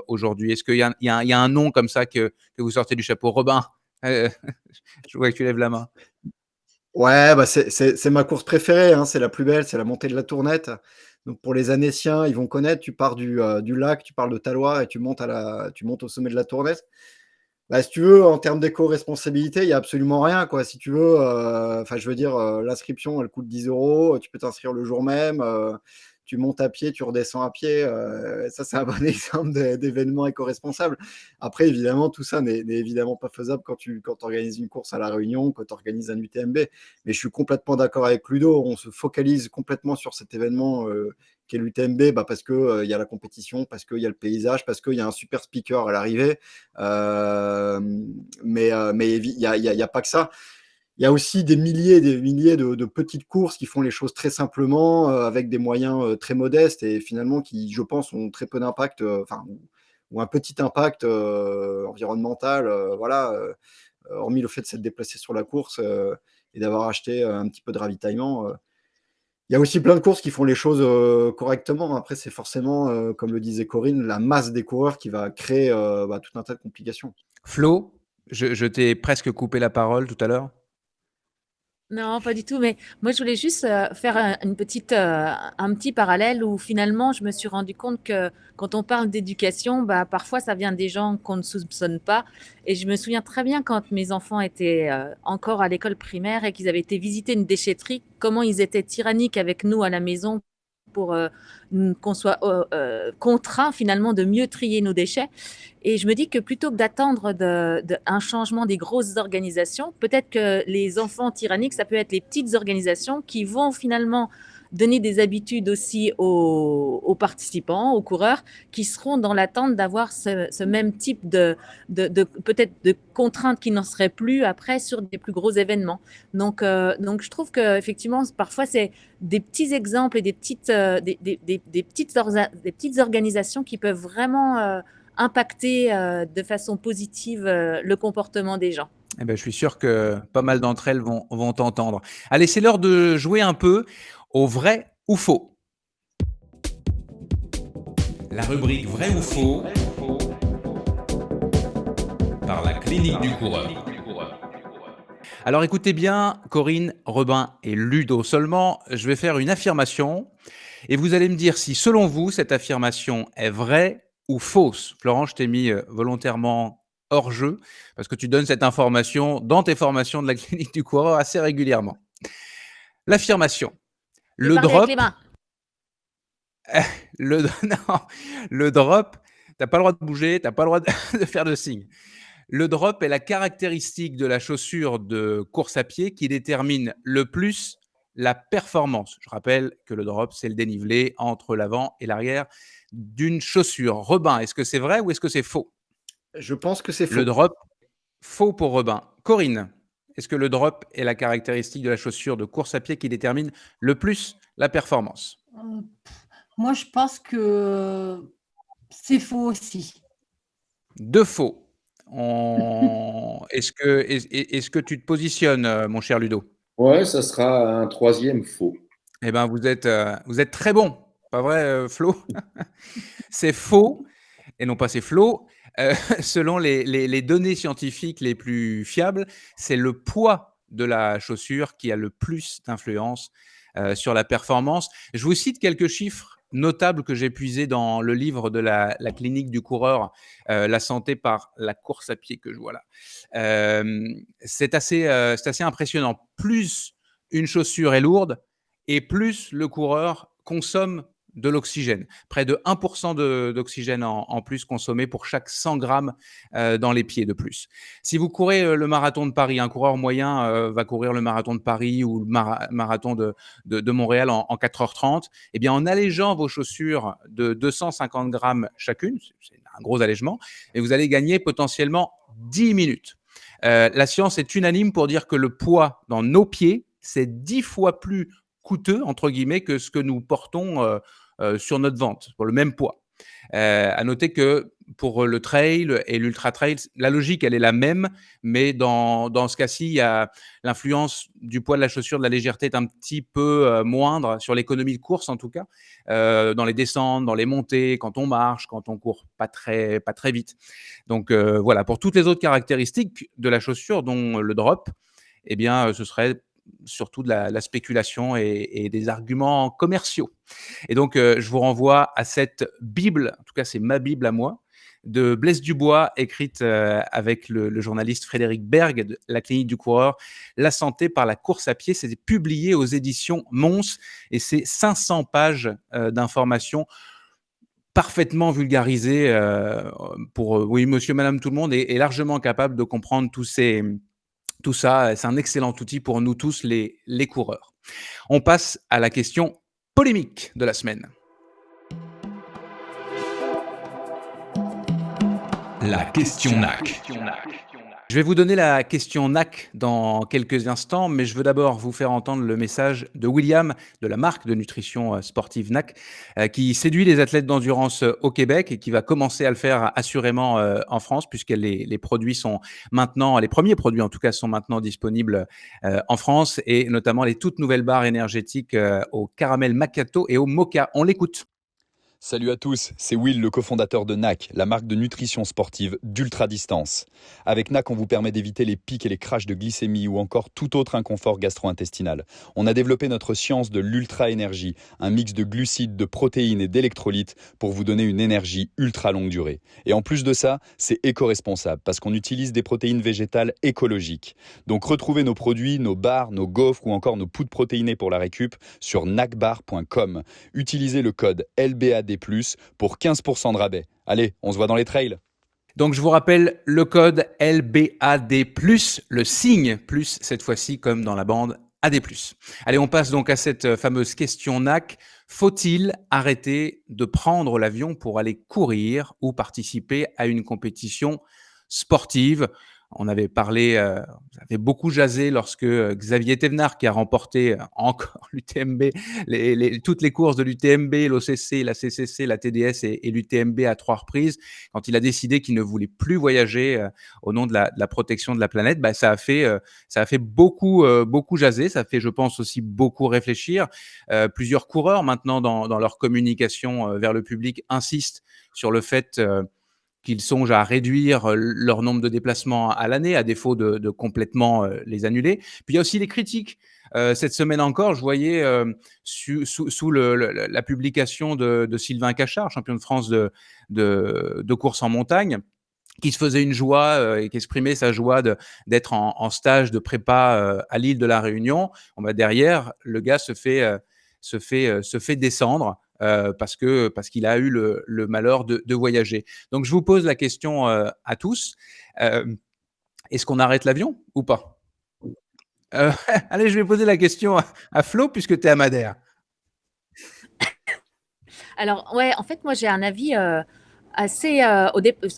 aujourd'hui? Est-ce qu'il y a un nom comme ça que vous sortez du chapeau? Robin, heu, je vois que tu lèves la main. Ouais, bah, c'est ma course préférée, hein, c'est la plus belle, c'est la montée de la Tournette. Donc pour les Annéciens, ils vont connaître, tu pars du lac, tu parles de Taloir et tu montes au sommet de la Tournette. Bah, si tu veux, en termes d'éco-responsabilité, il y a absolument rien, quoi. Si tu veux, enfin, je veux dire, l'inscription, elle coûte 10 €, tu peux t'inscrire le jour même, tu montes à pied, tu redescends à pied, ça, c'est un bon exemple d'événement éco-responsable. Après, évidemment, tout ça n'est évidemment pas faisable quand organises une course à La Réunion, quand tu organises un UTMB. Mais je suis complètement d'accord avec Ludo, on se focalise complètement sur cet événement, qu'est l'UTMB, bah, parce que, il y a la compétition, parce qu'il y a le paysage, parce qu'il y a un super speaker à l'arrivée. Mais il y a pas que ça. Il y a aussi des milliers de petites courses qui font les choses très simplement, avec des moyens très modestes et finalement qui, je pense, ont très peu d'impact, enfin, ou un petit impact environnemental, voilà, hormis le fait de s'être déplacé sur la course et d'avoir acheté un petit peu de ravitaillement. Il y a aussi plein de courses qui font les choses correctement. Après, c'est forcément, comme le disait Corinne, la masse des coureurs qui va créer tout un tas de complications. Flo, je t'ai presque coupé la parole tout à l'heure. Non, pas du tout. Mais moi, je voulais juste faire un petit parallèle où finalement, je me suis rendu compte que quand on parle d'éducation, bah, parfois, ça vient des gens qu'on ne soupçonne pas. Et je me souviens très bien quand mes enfants étaient encore à l'école primaire et qu'ils avaient été visiter une déchetterie, comment ils étaient tyranniques avec nous à la maison pour qu'on soit contraints finalement de mieux trier nos déchets. Et je me dis que plutôt que d'attendre un changement des grosses organisations, peut-être que les enfants tyranniques, ça peut être les petites organisations qui vont finalement donner des habitudes aussi aux participants, aux coureurs, qui seront dans l'attente d'avoir ce même type peut-être de contraintes qui n'en seraient plus après sur des plus gros événements. Donc je trouve que effectivement, parfois, c'est des petits exemples et des petites organisations qui peuvent vraiment impacter de façon positive le comportement des gens. Eh ben, je suis sûr que pas mal d'entre elles vont t'entendre. Allez, c'est l'heure de jouer un peu au vrai ou faux. La rubrique vrai ou faux par la clinique du coureur. Alors écoutez bien, Corinne, Robin et Ludo seulement, je vais faire une affirmation et vous allez me dire si selon vous cette affirmation est vraie ou fausse. Florent, je t'ai mis volontairement hors jeu parce que tu donnes cette information dans tes formations de la clinique du coureur assez régulièrement. L'affirmation. Le Parlez avec drop, les mains. non, le drop, t'as pas le droit de bouger, t'as pas le droit de faire de signes. Le drop est la caractéristique de la chaussure de course à pied qui détermine le plus la performance. Je rappelle que le drop, c'est le dénivelé entre l'avant et l'arrière d'une chaussure. Robin, est-ce que c'est vrai ou est-ce que c'est faux? Je pense que c'est Le faux. drop, faux pour Robin. Corinne, est-ce que le drop est la caractéristique de la chaussure de course à pied qui détermine le plus la performance? Moi, je pense que c'est faux aussi. Deux faux. Est-ce que tu te positionnes, mon cher Ludo? Ouais, ça sera un troisième faux. Eh ben, vous êtes très bon, pas vrai, Flo? C'est faux et non pas c'est Flo. Selon les données scientifiques les plus fiables, c'est le poids de la chaussure qui a le plus d'influence, sur la performance. Je vous cite quelques chiffres notables que j'ai puisés dans le livre de la clinique du coureur, La santé par la course à pied que je vois là. C'est assez impressionnant. Plus une chaussure est lourde et plus le coureur consomme de l'oxygène. Près de 1% d'oxygène en plus consommé pour chaque 100 grammes dans les pieds de plus. Si vous courez le marathon de Paris, un coureur moyen va courir le marathon de Paris ou le marathon de Montréal en 4h30, eh bien, en allégeant vos chaussures de 250 grammes chacune, c'est un gros allègement, et vous allez gagner potentiellement 10 minutes. La science est unanime pour dire que le poids dans nos pieds, c'est 10 fois plus coûteux, entre guillemets, que ce que nous portons sur notre ventre, pour le même poids. À noter que pour le trail et l'ultra trail, la logique, elle est la même, mais dans ce cas-ci, il y a l'influence du poids de la chaussure, de la légèreté est un petit peu moindre sur l'économie de course, en tout cas, dans les descentes, dans les montées, quand on marche, quand on court pas très vite. Donc voilà, pour toutes les autres caractéristiques de la chaussure, dont le drop, eh bien, ce serait surtout de la spéculation et des arguments commerciaux. Et donc, je vous renvoie à cette Bible, en tout cas, c'est ma Bible à moi, de Blaise Dubois, écrite avec le journaliste Frédéric Berg de la clinique du coureur, La santé par la course à pied. C'est publié aux éditions Mons et c'est 500 pages d'informations parfaitement vulgarisées pour, oui, monsieur, madame, tout le monde est largement capable de comprendre tout ça. C'est un excellent outil pour nous tous, les coureurs. On passe à la question polémique de la semaine. La question NAC. Je vais vous donner la question NAC dans quelques instants, mais je veux d'abord vous faire entendre le message de William, de la marque de nutrition sportive NAC, qui séduit les athlètes d'endurance au Québec et qui va commencer à le faire assurément en France, puisque les produits sont maintenant, les premiers produits en tout cas, sont maintenant disponibles en France, et notamment les toutes nouvelles barres énergétiques au caramel macchiato et au mocha. On l'écoute. Salut à tous, c'est Will, le cofondateur de NAC, la marque de nutrition sportive d'ultra-distance. Avec NAC, on vous permet d'éviter les pics et les crashs de glycémie ou encore tout autre inconfort gastro-intestinal. On a développé notre science de l'ultra-énergie, un mix de glucides, de protéines et d'électrolytes pour vous donner une énergie ultra longue durée. Et en plus de ça, c'est éco-responsable parce qu'on utilise des protéines végétales écologiques. Donc retrouvez nos produits, nos bars, nos gaufres ou encore nos poudres protéinées pour la récup sur nacbar.com. Utilisez le code LBAD+, pour 15% de rabais. Allez, on se voit dans les trails. Donc, je vous rappelle le code LBAD+, le signe plus cette fois-ci comme dans la bande AD+. Allez, on passe donc à cette fameuse question NAC. Faut-il arrêter de prendre l'avion pour aller courir ou participer à une compétition sportive ? On avait parlé, ça avait beaucoup jasé lorsque Xavier Thévenard, qui a remporté encore l'UTMB, toutes les courses de l'UTMB, l'OCC, la CCC, la TDS et l'UTMB à 3 reprises, quand il a décidé qu'il ne voulait plus voyager au nom de la protection de la planète, ça a fait beaucoup jaser, ça a fait, je pense, aussi beaucoup réfléchir. Plusieurs coureurs, maintenant, dans leur communication vers le public, insistent sur le fait qu'ils songent à réduire leur nombre de déplacements à l'année, à défaut de complètement les annuler. Puis il y a aussi les critiques. Cette semaine encore, je voyais sous la publication de Sylvain Cachard, champion de France de course en montagne, qui se faisait une joie et qui exprimait sa joie d'être en stage de prépa à l'île de la Réunion. Derrière, le gars se fait descendre parce qu'il a eu le malheur de voyager. Donc, je vous pose la question à tous. Est-ce qu'on arrête l'avion ou pas ? Allez, je vais poser la question à Flo, puisque tu es à Madère. Alors, ouais, en fait, moi, j'ai un avis assez.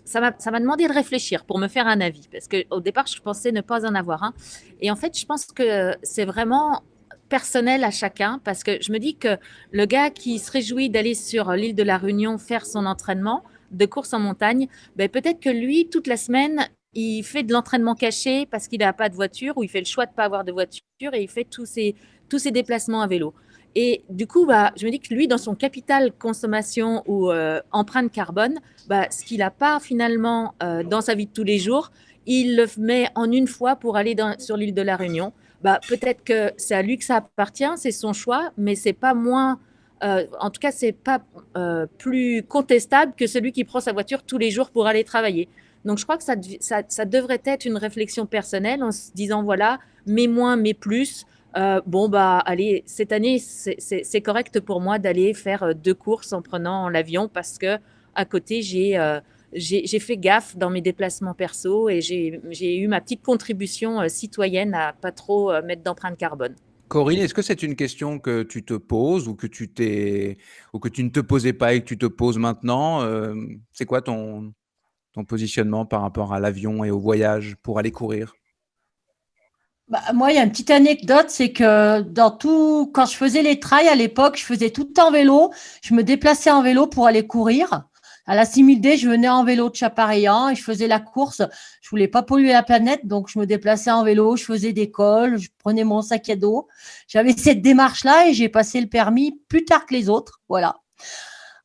Ça m'a demandé de réfléchir pour me faire un avis, parce qu'au départ, je pensais ne pas en avoir un. Et en fait, je pense que c'est vraiment personnel à chacun, parce que je me dis que le gars qui se réjouit d'aller sur l'île de la Réunion faire son entraînement de course en montagne, peut-être que lui, toute la semaine, il fait de l'entraînement caché parce qu'il n'a pas de voiture, ou il fait le choix de ne pas avoir de voiture, et il fait tous ses déplacements à vélo. Et du coup, je me dis que lui, dans son capital consommation ou empreinte carbone, ce qu'il n'a pas finalement dans sa vie de tous les jours, il le met en une fois pour aller sur l'île de la Réunion. Peut-être que c'est à lui que ça appartient, c'est son choix, mais c'est pas moins, en tout cas, c'est pas plus contestable que celui qui prend sa voiture tous les jours pour aller travailler. Donc, je crois que ça devrait être une réflexion personnelle en se disant, voilà, mais moins, mais plus. Allez, cette année, c'est correct pour moi d'aller faire 2 courses en prenant l'avion parce que à côté, j'ai fait gaffe dans mes déplacements perso et j'ai eu ma petite contribution citoyenne à pas trop mettre d'empreinte carbone. Corinne, est-ce que c'est une question que tu te poses ou que tu ne te posais pas et que tu te poses maintenant ? C'est quoi ton positionnement par rapport à l'avion et au voyage pour aller courir ? Moi, il y a une petite anecdote, c'est que quand je faisais les trails à l'époque, je faisais tout en vélo. Je me déplaçais en vélo pour aller courir. À la 6000D, je venais en vélo de Chapareillan et je faisais la course. Je voulais pas polluer la planète, donc je me déplaçais en vélo, je faisais des cols, je prenais mon sac à dos. J'avais cette démarche-là et j'ai passé le permis plus tard que les autres. Voilà.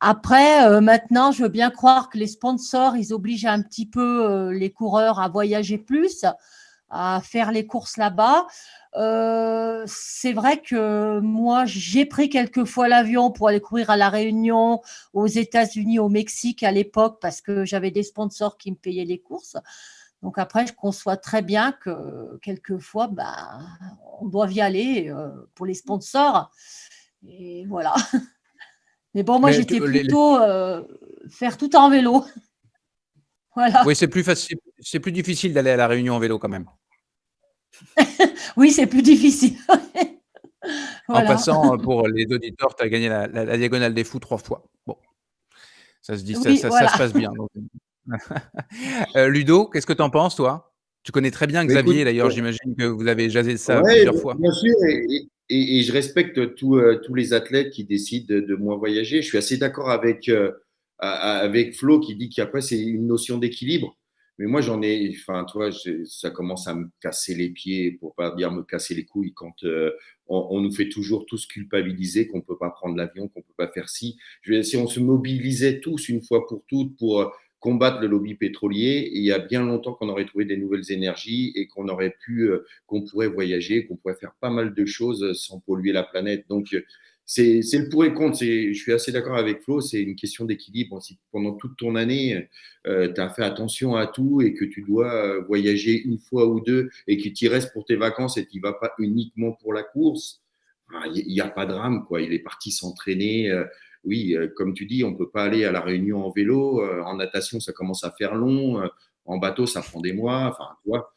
Après, maintenant, je veux bien croire que les sponsors, ils obligent un petit peu les coureurs à voyager plus, à faire les courses là-bas. C'est vrai que moi, j'ai pris quelques fois l'avion pour aller courir à La Réunion, aux États-Unis, au Mexique à l'époque, parce que j'avais des sponsors qui me payaient les courses. Donc après, je conçois très bien que quelquefois, on doit y aller pour les sponsors. Et voilà. Mais bon, moi, j'étais plutôt faire tout en vélo. Voilà. Oui, c'est plus facile, c'est plus difficile d'aller à La Réunion en vélo quand même. Oui, c'est plus difficile. Voilà. En passant, pour les auditeurs, tu as gagné la Diagonale des Fous 3 fois. Bon, ça se dit, oui, ça voilà. se passe bien. Donc. Ludo, qu'est-ce que tu en penses, toi ? Tu connais très bien Xavier, d'ailleurs, j'imagine que vous avez jasé ça plusieurs fois. Bien sûr, et je respecte tous les athlètes qui décident de moins voyager. Je suis assez d'accord avec Flo qui dit qu'après, c'est une notion d'équilibre. Mais moi, enfin, toi, ça commence à me casser les pieds, pour pas dire me casser les couilles, quand on nous fait toujours tous culpabiliser qu'on peut pas prendre l'avion, qu'on peut pas faire ci. Je veux dire, si on se mobilisait tous une fois pour toutes pour combattre le lobby pétrolier, il y a bien longtemps qu'on aurait trouvé des nouvelles énergies et qu'on pourrait voyager, qu'on pourrait faire pas mal de choses sans polluer la planète. Donc, c'est le pour et contre. Je suis assez d'accord avec Flo, c'est une question d'équilibre. Si pendant toute ton année, tu as fait attention à tout et que tu dois voyager une fois ou deux et que tu y restes pour tes vacances et tu n'y vas pas uniquement pour la course, il n'y a pas de drame, quoi. Il est parti s'entraîner. Oui, comme tu dis, on ne peut pas aller à la Réunion en vélo. En natation, ça commence à faire long. En bateau, ça prend des mois. Enfin, tu vois.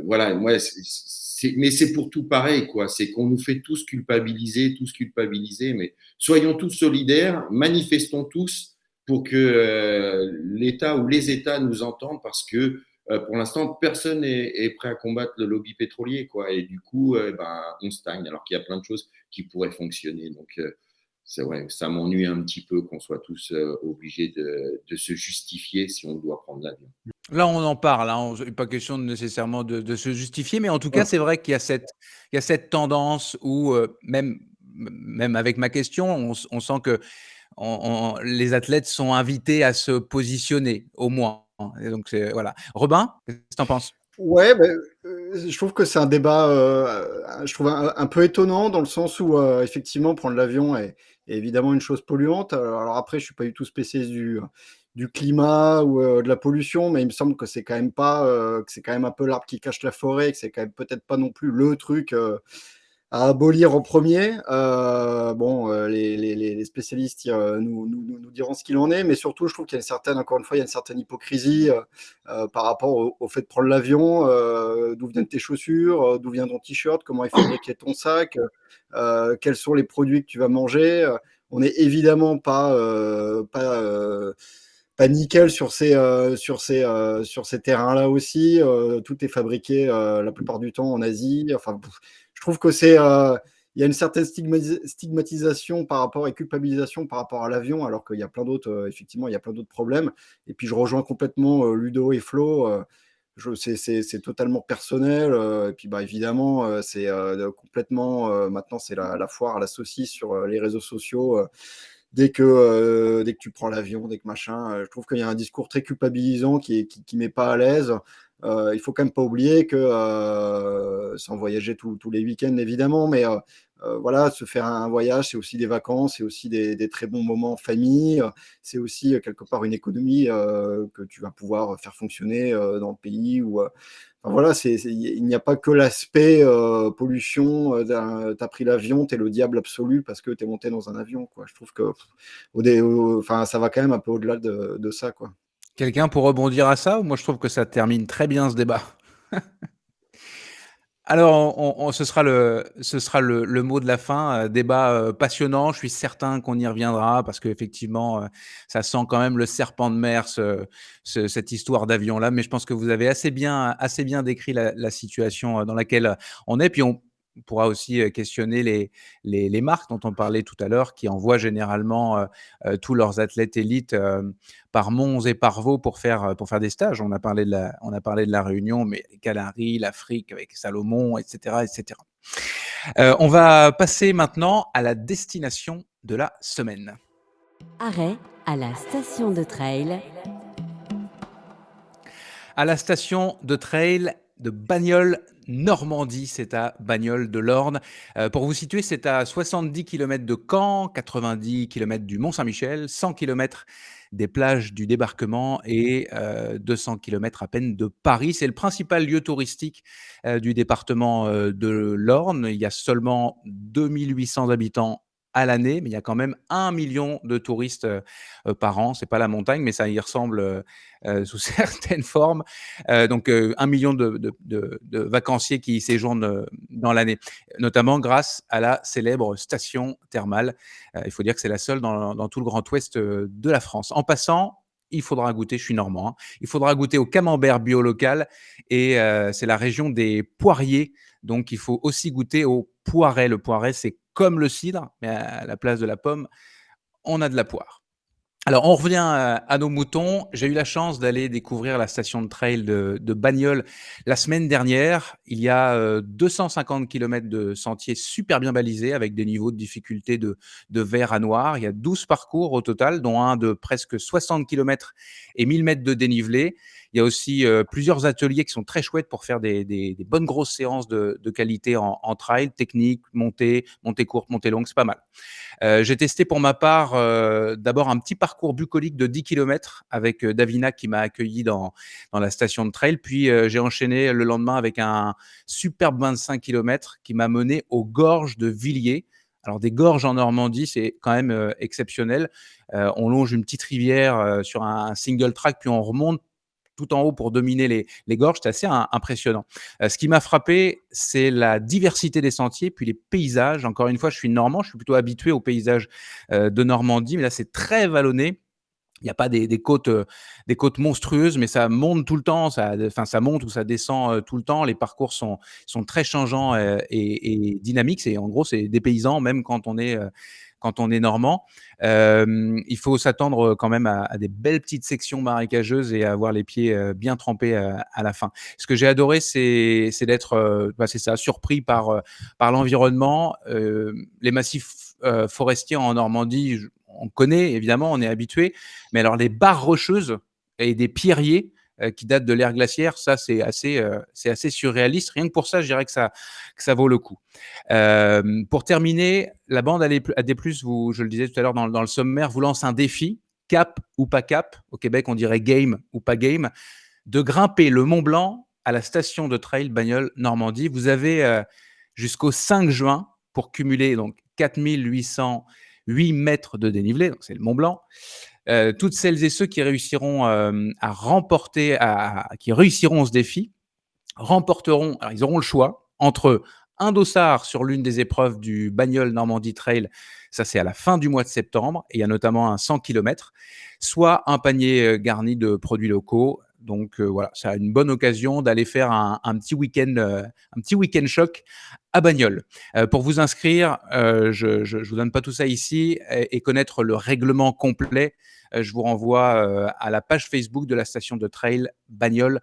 Voilà, moi, mais c'est pour tout pareil, quoi. C'est qu'on nous fait tous culpabiliser, mais soyons tous solidaires, manifestons tous pour que l'État ou les États nous entendent, parce que pour l'instant, personne est prêt à combattre le lobby pétrolier, quoi. Et du coup, on stagne, alors qu'il y a plein de choses qui pourraient fonctionner. Donc, c'est vrai, ça m'ennuie un petit peu qu'on soit tous obligés de se justifier si on doit prendre l'avion. Là, on en parle, hein, pas question nécessairement de se justifier, mais en tout cas, Ouais. c'est vrai qu'il y a cette tendance où, même avec ma question, on sent que les athlètes sont invités à se positionner, au moins. Et donc, voilà. Robin, qu'est-ce que tu en penses? Ouais, je trouve que c'est un débat, je trouve un peu étonnant dans le sens où, effectivement, prendre l'avion est évidemment une chose polluante. Alors après, je suis pas du tout spécialiste du climat ou, de la pollution, mais il me semble que c'est quand même pas, que c'est quand même un peu l'arbre qui cache la forêt, que c'est quand même peut-être pas non plus le truc, à abolir en premier. Bon, les spécialistes nous diront ce qu'il en est, mais surtout, je trouve qu'il y a encore une fois, il y a une certaine hypocrisie par rapport au fait de prendre l'avion. D'où viennent tes chaussures, d'où vient ton t-shirt, comment est fabriqué ton sac, quels sont les produits que tu vas manger. On n'est évidemment pas nickel sur ces terrains-là aussi. Tout est fabriqué la plupart du temps en Asie. Enfin, je trouve que il y a une certaine stigmatisation par rapport et culpabilisation par rapport à l'avion, alors qu'il y a plein d'autres, effectivement, il y a plein d'autres problèmes. Et puis je rejoins complètement Ludo et Flo. C'est totalement personnel. Et puis évidemment, c'est complètement maintenant c'est la foire à la saucisse sur les réseaux sociaux. Dès que tu prends l'avion, dès que machin, je trouve qu'il y a un discours très culpabilisant qui met pas à l'aise. Il faut quand même pas oublier que sans voyager tous les week-ends évidemment, mais voilà, se faire un voyage, c'est aussi des vacances, c'est aussi des très bons moments en famille, c'est aussi quelque part une économie que tu vas pouvoir faire fonctionner dans le pays. Enfin, voilà, il n'y a pas que l'aspect pollution. T'as pris l'avion, t'es le diable absolu parce que t'es monté dans un avion, quoi. Je trouve que enfin, ça va quand même un peu au-delà de ça, quoi. Quelqu'un pour rebondir à ça? Moi, je trouve que ça termine très bien ce débat. Alors, ce sera le mot de la fin. Débat passionnant. Je suis certain qu'on y reviendra parce qu'effectivement, ça sent quand même le serpent de mer, cette histoire d'avion-là. Mais je pense que vous avez assez bien décrit la situation dans laquelle on est. Puis on pourra aussi questionner les marques dont on parlait tout à l'heure, qui envoient généralement tous leurs athlètes élites par Mons et par Vaux pour faire des stages. On a parlé de la Réunion, mais les Canaries, l'Afrique avec Salomon, etc., etc. On va passer maintenant à la destination de la semaine. Arrêt à la station de trail. À la station de trail de Bagnols-Normandie, c'est à Bagnols de l'Orne. Pour vous situer, c'est à 70 km de Caen, 90 km du Mont-Saint-Michel, 100 km des plages du débarquement et 200 km à peine de Paris. C'est le principal lieu touristique du département de l'Orne. Il y a seulement 2800 habitants à l'année, mais il y a quand même 1 million de touristes par an. C'est pas la montagne, mais ça y ressemble sous certaines formes. Donc 1 million de vacanciers qui y séjournent dans l'année, notamment grâce à la célèbre station thermale. Il faut dire que c'est la seule dans tout le Grand Ouest de la France. En passant, il faudra goûter, je suis normand, hein, il faudra goûter au camembert bio local et c'est la région des poiriers, donc il faut aussi goûter au poiret. Le poiret, c'est comme le cidre, mais à la place de la pomme, on a de la poire. Alors, on revient à nos moutons. J'ai eu la chance d'aller découvrir la station de trail de Bagnols la semaine dernière. Il y a 250 km de sentiers super bien balisés avec des niveaux de difficulté de vert à noir. Il y a 12 parcours au total, dont un de presque 60 km et 1000 mètres de dénivelé. Il y a aussi plusieurs ateliers qui sont très chouettes pour faire des bonnes grosses séances de qualité en trail, technique, montée courte, montée longue, c'est pas mal. J'ai testé pour ma part d'abord un petit parcours bucolique de 10 km avec Davina qui m'a accueilli dans la station de trail. Puis j'ai enchaîné le lendemain avec un superbe 25 km qui m'a mené aux gorges de Villiers. Alors des gorges en Normandie, c'est quand même exceptionnel. On longe une petite rivière sur un single track, puis on remonte tout en haut pour dominer les gorges. C'est assez impressionnant. Ce qui m'a frappé, c'est la diversité des sentiers, puis les paysages. Encore une fois, je suis normand, je suis plutôt habitué aux paysages de Normandie, mais là, c'est très vallonné. Il n'y a pas des côtes monstrueuses, mais ça monte tout le temps, ça monte ou ça descend tout le temps. Les parcours sont très changeants et dynamiques. En gros, c'est dépaysant, même quand on est normand. Il faut s'attendre quand même à des belles petites sections marécageuses et à avoir les pieds bien trempés à la fin. Ce que j'ai adoré, c'est d'être c'est ça, surpris par l'environnement. Les massifs forestiers en Normandie, on connaît évidemment, on est habitué, mais alors les barres rocheuses et des pierriers qui datent de l'ère glaciaire, ça c'est assez surréaliste. Rien que pour ça, je dirais que ça vaut le coup. Pour terminer, la bande AD+, je le disais tout à l'heure dans le sommaire, vous lance un défi, cap ou pas cap, au Québec on dirait game ou pas game, de grimper le Mont Blanc à la station de trail Bagnols Normandie. Vous avez jusqu'au 5 juin pour cumuler donc 4808 mètres de dénivelé, donc c'est le Mont Blanc. Toutes celles et ceux qui réussiront qui réussiront ce défi remporteront, alors ils auront le choix entre un dossard sur l'une des épreuves du Bagnols Normandie Trail, ça c'est à la fin du mois de septembre, et il y a notamment un 100 km, soit un panier garni de produits locaux. Donc voilà, c'est une bonne occasion d'aller faire un petit week-end choc à Bagnols. Pour vous inscrire, je vous donne pas tout ça ici, et connaître le règlement complet, je vous renvoie à la page Facebook de la station de trail Bagnols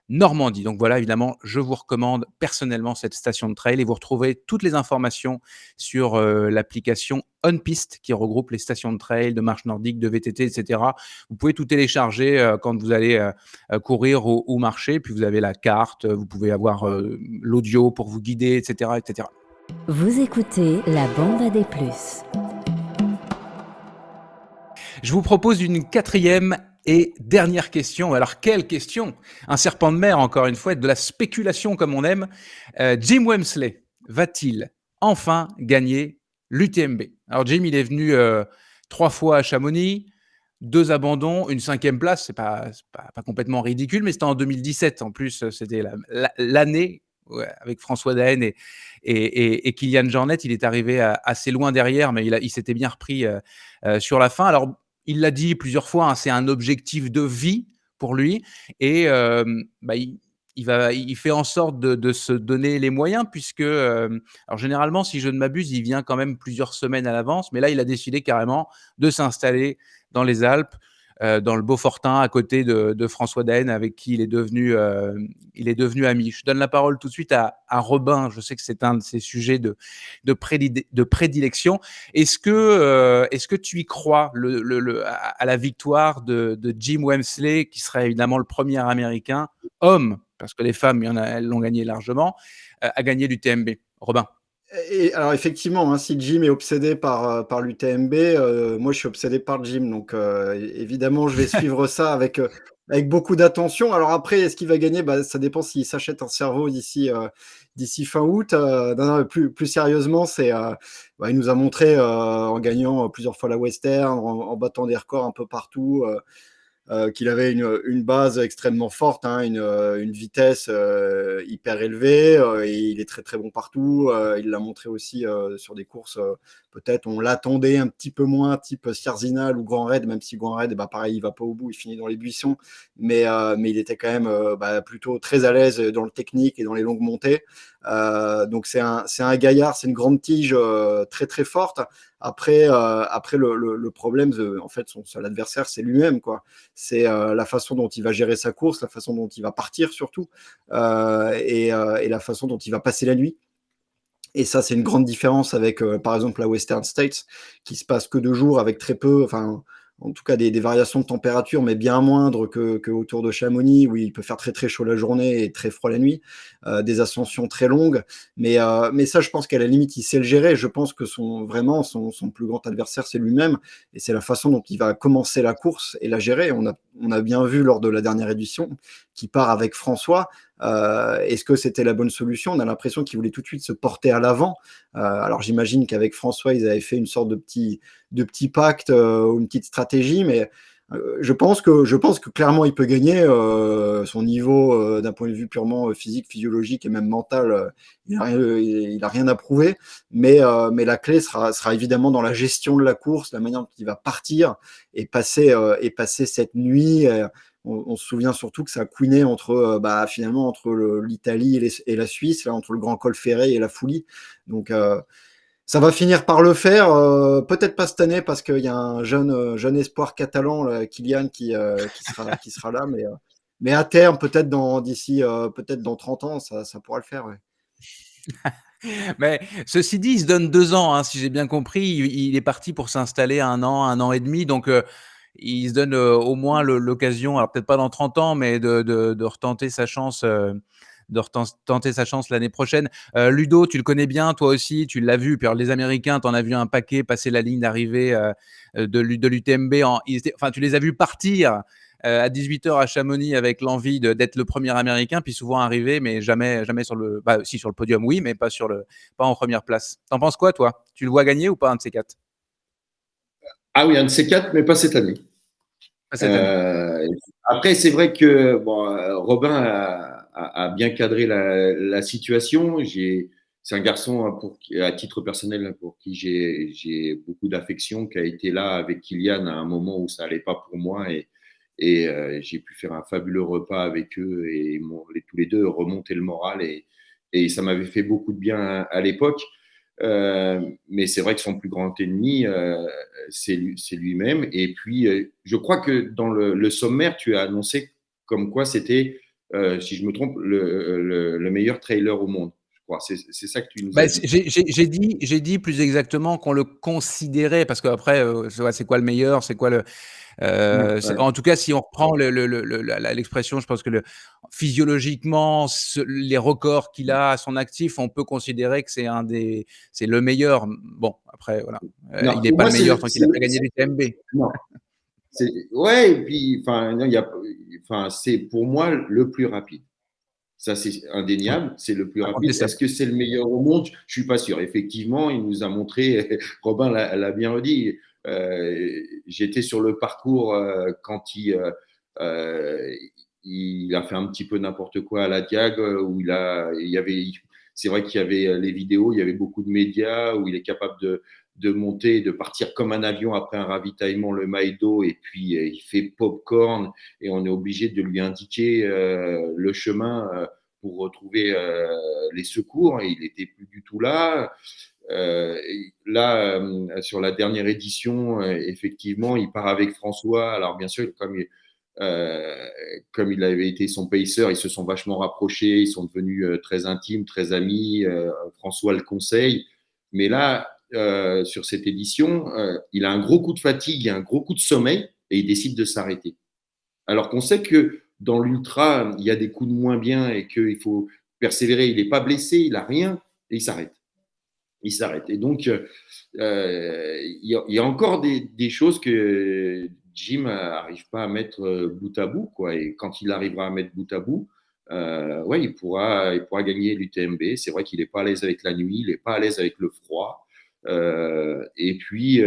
Normandie. Donc voilà, évidemment, je vous recommande personnellement cette station de trail et vous retrouvez toutes les informations sur l'application OnPiste qui regroupe les stations de trail, de marche nordique, de VTT, etc. Vous pouvez tout télécharger quand vous allez courir ou marcher. Puis vous avez la carte, vous pouvez avoir l'audio pour vous guider, etc., etc. Vous écoutez la bande AD+. Je vous propose une quatrième et dernière question. Alors, quelle question? Un serpent de mer, encore une fois, de la spéculation comme on aime. Jim Wemsley va-t-il enfin gagner l'UTMB? Alors, Jim, il est venu 3 fois à Chamonix, 2 abandons, une 5e place. C'est pas complètement ridicule, mais c'était en 2017. En plus, c'était l'année avec François Daen et Kylian Jornet. Il est arrivé assez loin derrière, mais il s'était bien repris sur la fin. Alors, il l'a dit plusieurs fois, hein, c'est un objectif de vie pour lui et il fait en sorte de se donner les moyens puisque, alors généralement, si je ne m'abuse, il vient quand même plusieurs semaines à l'avance, mais là, il a décidé carrément de s'installer dans les Alpes, dans le Beaufortin, à côté de François Daen, avec qui il est devenu ami. Je donne la parole tout de suite à Robin. Je sais que c'est un de ses sujets de prédilection. Est-ce que tu y crois à la victoire de Jim Wemsley, qui serait évidemment le premier Américain, homme, parce que les femmes, elles l'ont gagné largement, à gagner l'UTMB? Robin. Et alors effectivement, hein, si Jim est obsédé par l'UTMB, moi je suis obsédé par Jim, donc évidemment je vais suivre ça avec beaucoup d'attention. Alors après, est-ce qu'il va gagner? Ça dépend s'il s'achète un cerveau d'ici fin août. Non, plus sérieusement, il nous a montré en gagnant plusieurs fois la Western, en battant des records un peu partout. Qu'il avait une base extrêmement forte, hein, une vitesse hyper élevée, et il est très très bon partout. Il l'a montré aussi sur des courses peut-être on l'attendait un petit peu moins, type Sierzinal ou Grand Raid, même si Grand Raid, pareil, il va pas au bout, il finit dans les buissons, mais il était quand même plutôt très à l'aise dans le technique et dans les longues montées. Donc c'est un gaillard, c'est une grande tige très très forte. Après le problème, en fait, son seul adversaire, c'est lui-même, quoi. C'est la façon dont il va gérer sa course, la façon dont il va partir surtout, et la façon dont il va passer la nuit. Et ça, c'est une grande différence avec, par exemple, la Western States, qui se passe que 2 jours avec très peu, enfin, en tout cas des variations de température, mais bien moindres que autour de Chamonix, où il peut faire très très chaud la journée et très froid la nuit, des ascensions très longues. Mais ça, je pense qu'à la limite, il sait le gérer. Je pense que son plus grand adversaire, c'est lui-même, et c'est la façon dont il va commencer la course et la gérer. On a bien vu lors de la dernière édition qu'il part avec François. Est-ce que c'était la bonne solution? On a l'impression qu'il voulait tout de suite se porter à l'avant. Alors j'imagine qu'avec François, ils avaient fait une sorte de petit pacte ou une petite stratégie, mais je pense que clairement il peut gagner. Son niveau d'un point de vue purement physique, physiologique et même mental, il a rien à prouver. Mais la clé sera évidemment dans la gestion de la course, la manière dont il va partir et passer cette nuit. On se souvient surtout que ça a couiné finalement entre l'Italie et la Suisse, là, entre le Grand Col Ferret et la Foulie. Donc ça va finir par le faire, peut-être pas cette année parce qu'il y a un jeune espoir catalan, là, Kylian, qui sera là, mais à terme, peut-être dans 30 ans, ça pourra le faire. Ouais. Mais ceci dit, il se donne 2 ans, hein, si j'ai bien compris. Il est parti pour s'installer 1 an et demi. Donc, il se donne au moins l'occasion, alors peut-être pas dans 30 ans, mais de retenter sa chance. Tenter sa chance l'année prochaine. Ludo, tu le connais bien, toi aussi, tu l'as vu. Puis alors, les Américains, tu en as vu un paquet passer la ligne d'arrivée de l'UTMB. Tu les as vus partir à 18h à Chamonix avec l'envie d'être le premier Américain, puis souvent arriver, mais jamais sur le, sur le podium, oui, mais pas en première place. T'en penses quoi, toi? Tu le vois gagner ou pas, un de ces 4? Ah oui, un de ces 4, mais pas cette année. Pas cette année. Après, c'est vrai que Robin a bien cadré la situation. C'est un garçon à titre personnel pour qui j'ai beaucoup d'affection, qui a été là avec Kylian à un moment où ça allait pas pour moi, et j'ai pu faire un fabuleux repas avec eux et tous les deux remonter le moral, et ça m'avait fait beaucoup de bien à l'époque. Mais c'est vrai que son plus grand ennemi, c'est lui-même. Et puis, je crois que dans le sommaire, tu as annoncé comme quoi c'était, si je me trompe, le meilleur trailer au monde. Je crois. C'est ça que tu nous as dit. J'ai dit plus exactement qu'on le considérait, parce qu'après, c'est quoi le meilleur, c'est quoi le… Ouais. En tout cas, si on reprend l'expression, je pense que physiologiquement, les records qu'il a à son actif, on peut considérer que c'est le meilleur. Bon, après, voilà. Non, il n'est pour pas moi, le meilleur tant qu'il n'a pas gagné l'UTMB. Non. Ouais, et puis, c'est pour moi le plus rapide. Ça, c'est indéniable, c'est le plus rapide. Est-ce que c'est le meilleur au monde? Je ne suis pas sûr. Effectivement, il nous a montré, Robin l'a bien redit, j'étais sur le parcours quand il a fait un petit peu n'importe quoi à la Diag, où c'est vrai qu'il y avait les vidéos, il y avait beaucoup de médias, où il est capable de monter, de partir comme un avion après un ravitaillement, le Maïdo, et puis il fait popcorn, et on est obligé de lui indiquer le chemin pour retrouver les secours, et il n'était plus du tout là. Sur la dernière édition, effectivement, il part avec François. Alors, bien sûr, comme il avait été son pacer, ils se sont vachement rapprochés, ils sont devenus très intimes, très amis. François le conseille. Mais là, sur cette édition, il a un gros coup de fatigue, un gros coup de sommeil, et il décide de s'arrêter. Alors qu'on sait que dans l'ultra, il y a des coups de moins bien et qu'il faut persévérer. Il n'est pas blessé, il n'a rien, et il s'arrête. Et donc, il y a encore des choses que Jim n'arrive pas à mettre bout à bout, quoi. Et quand il arrivera à mettre bout à bout, il pourra gagner l'UTMB. C'est vrai qu'il n'est pas à l'aise avec la nuit, il n'est pas à l'aise avec le froid. Et puis,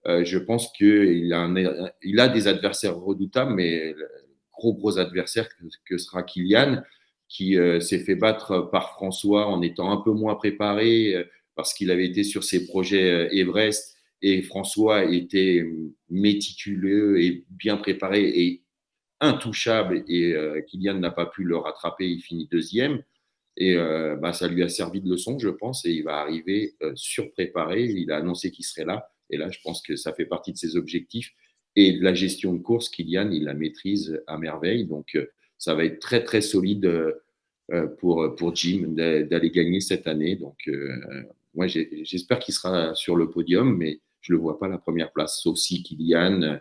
je pense qu'il a des adversaires redoutables, mais le gros adversaire que sera Kylian, qui s'est fait battre par François en étant un peu moins préparé, parce qu'il avait été sur ses projets Everest et François était méticuleux et bien préparé et intouchable et Kylian n'a pas pu le rattraper, il finit deuxième. Et ça lui a servi de leçon, je pense, et il va arriver surpréparé. Il a annoncé qu'il serait là. Et là, je pense que ça fait partie de ses objectifs. Et de la gestion de course, Kylian, il la maîtrise à merveille. Donc, ça va être très, très solide pour Jim d'aller gagner cette année. Donc, moi, j'espère qu'il sera sur le podium, mais je ne le vois pas à la première place, sauf si Kylian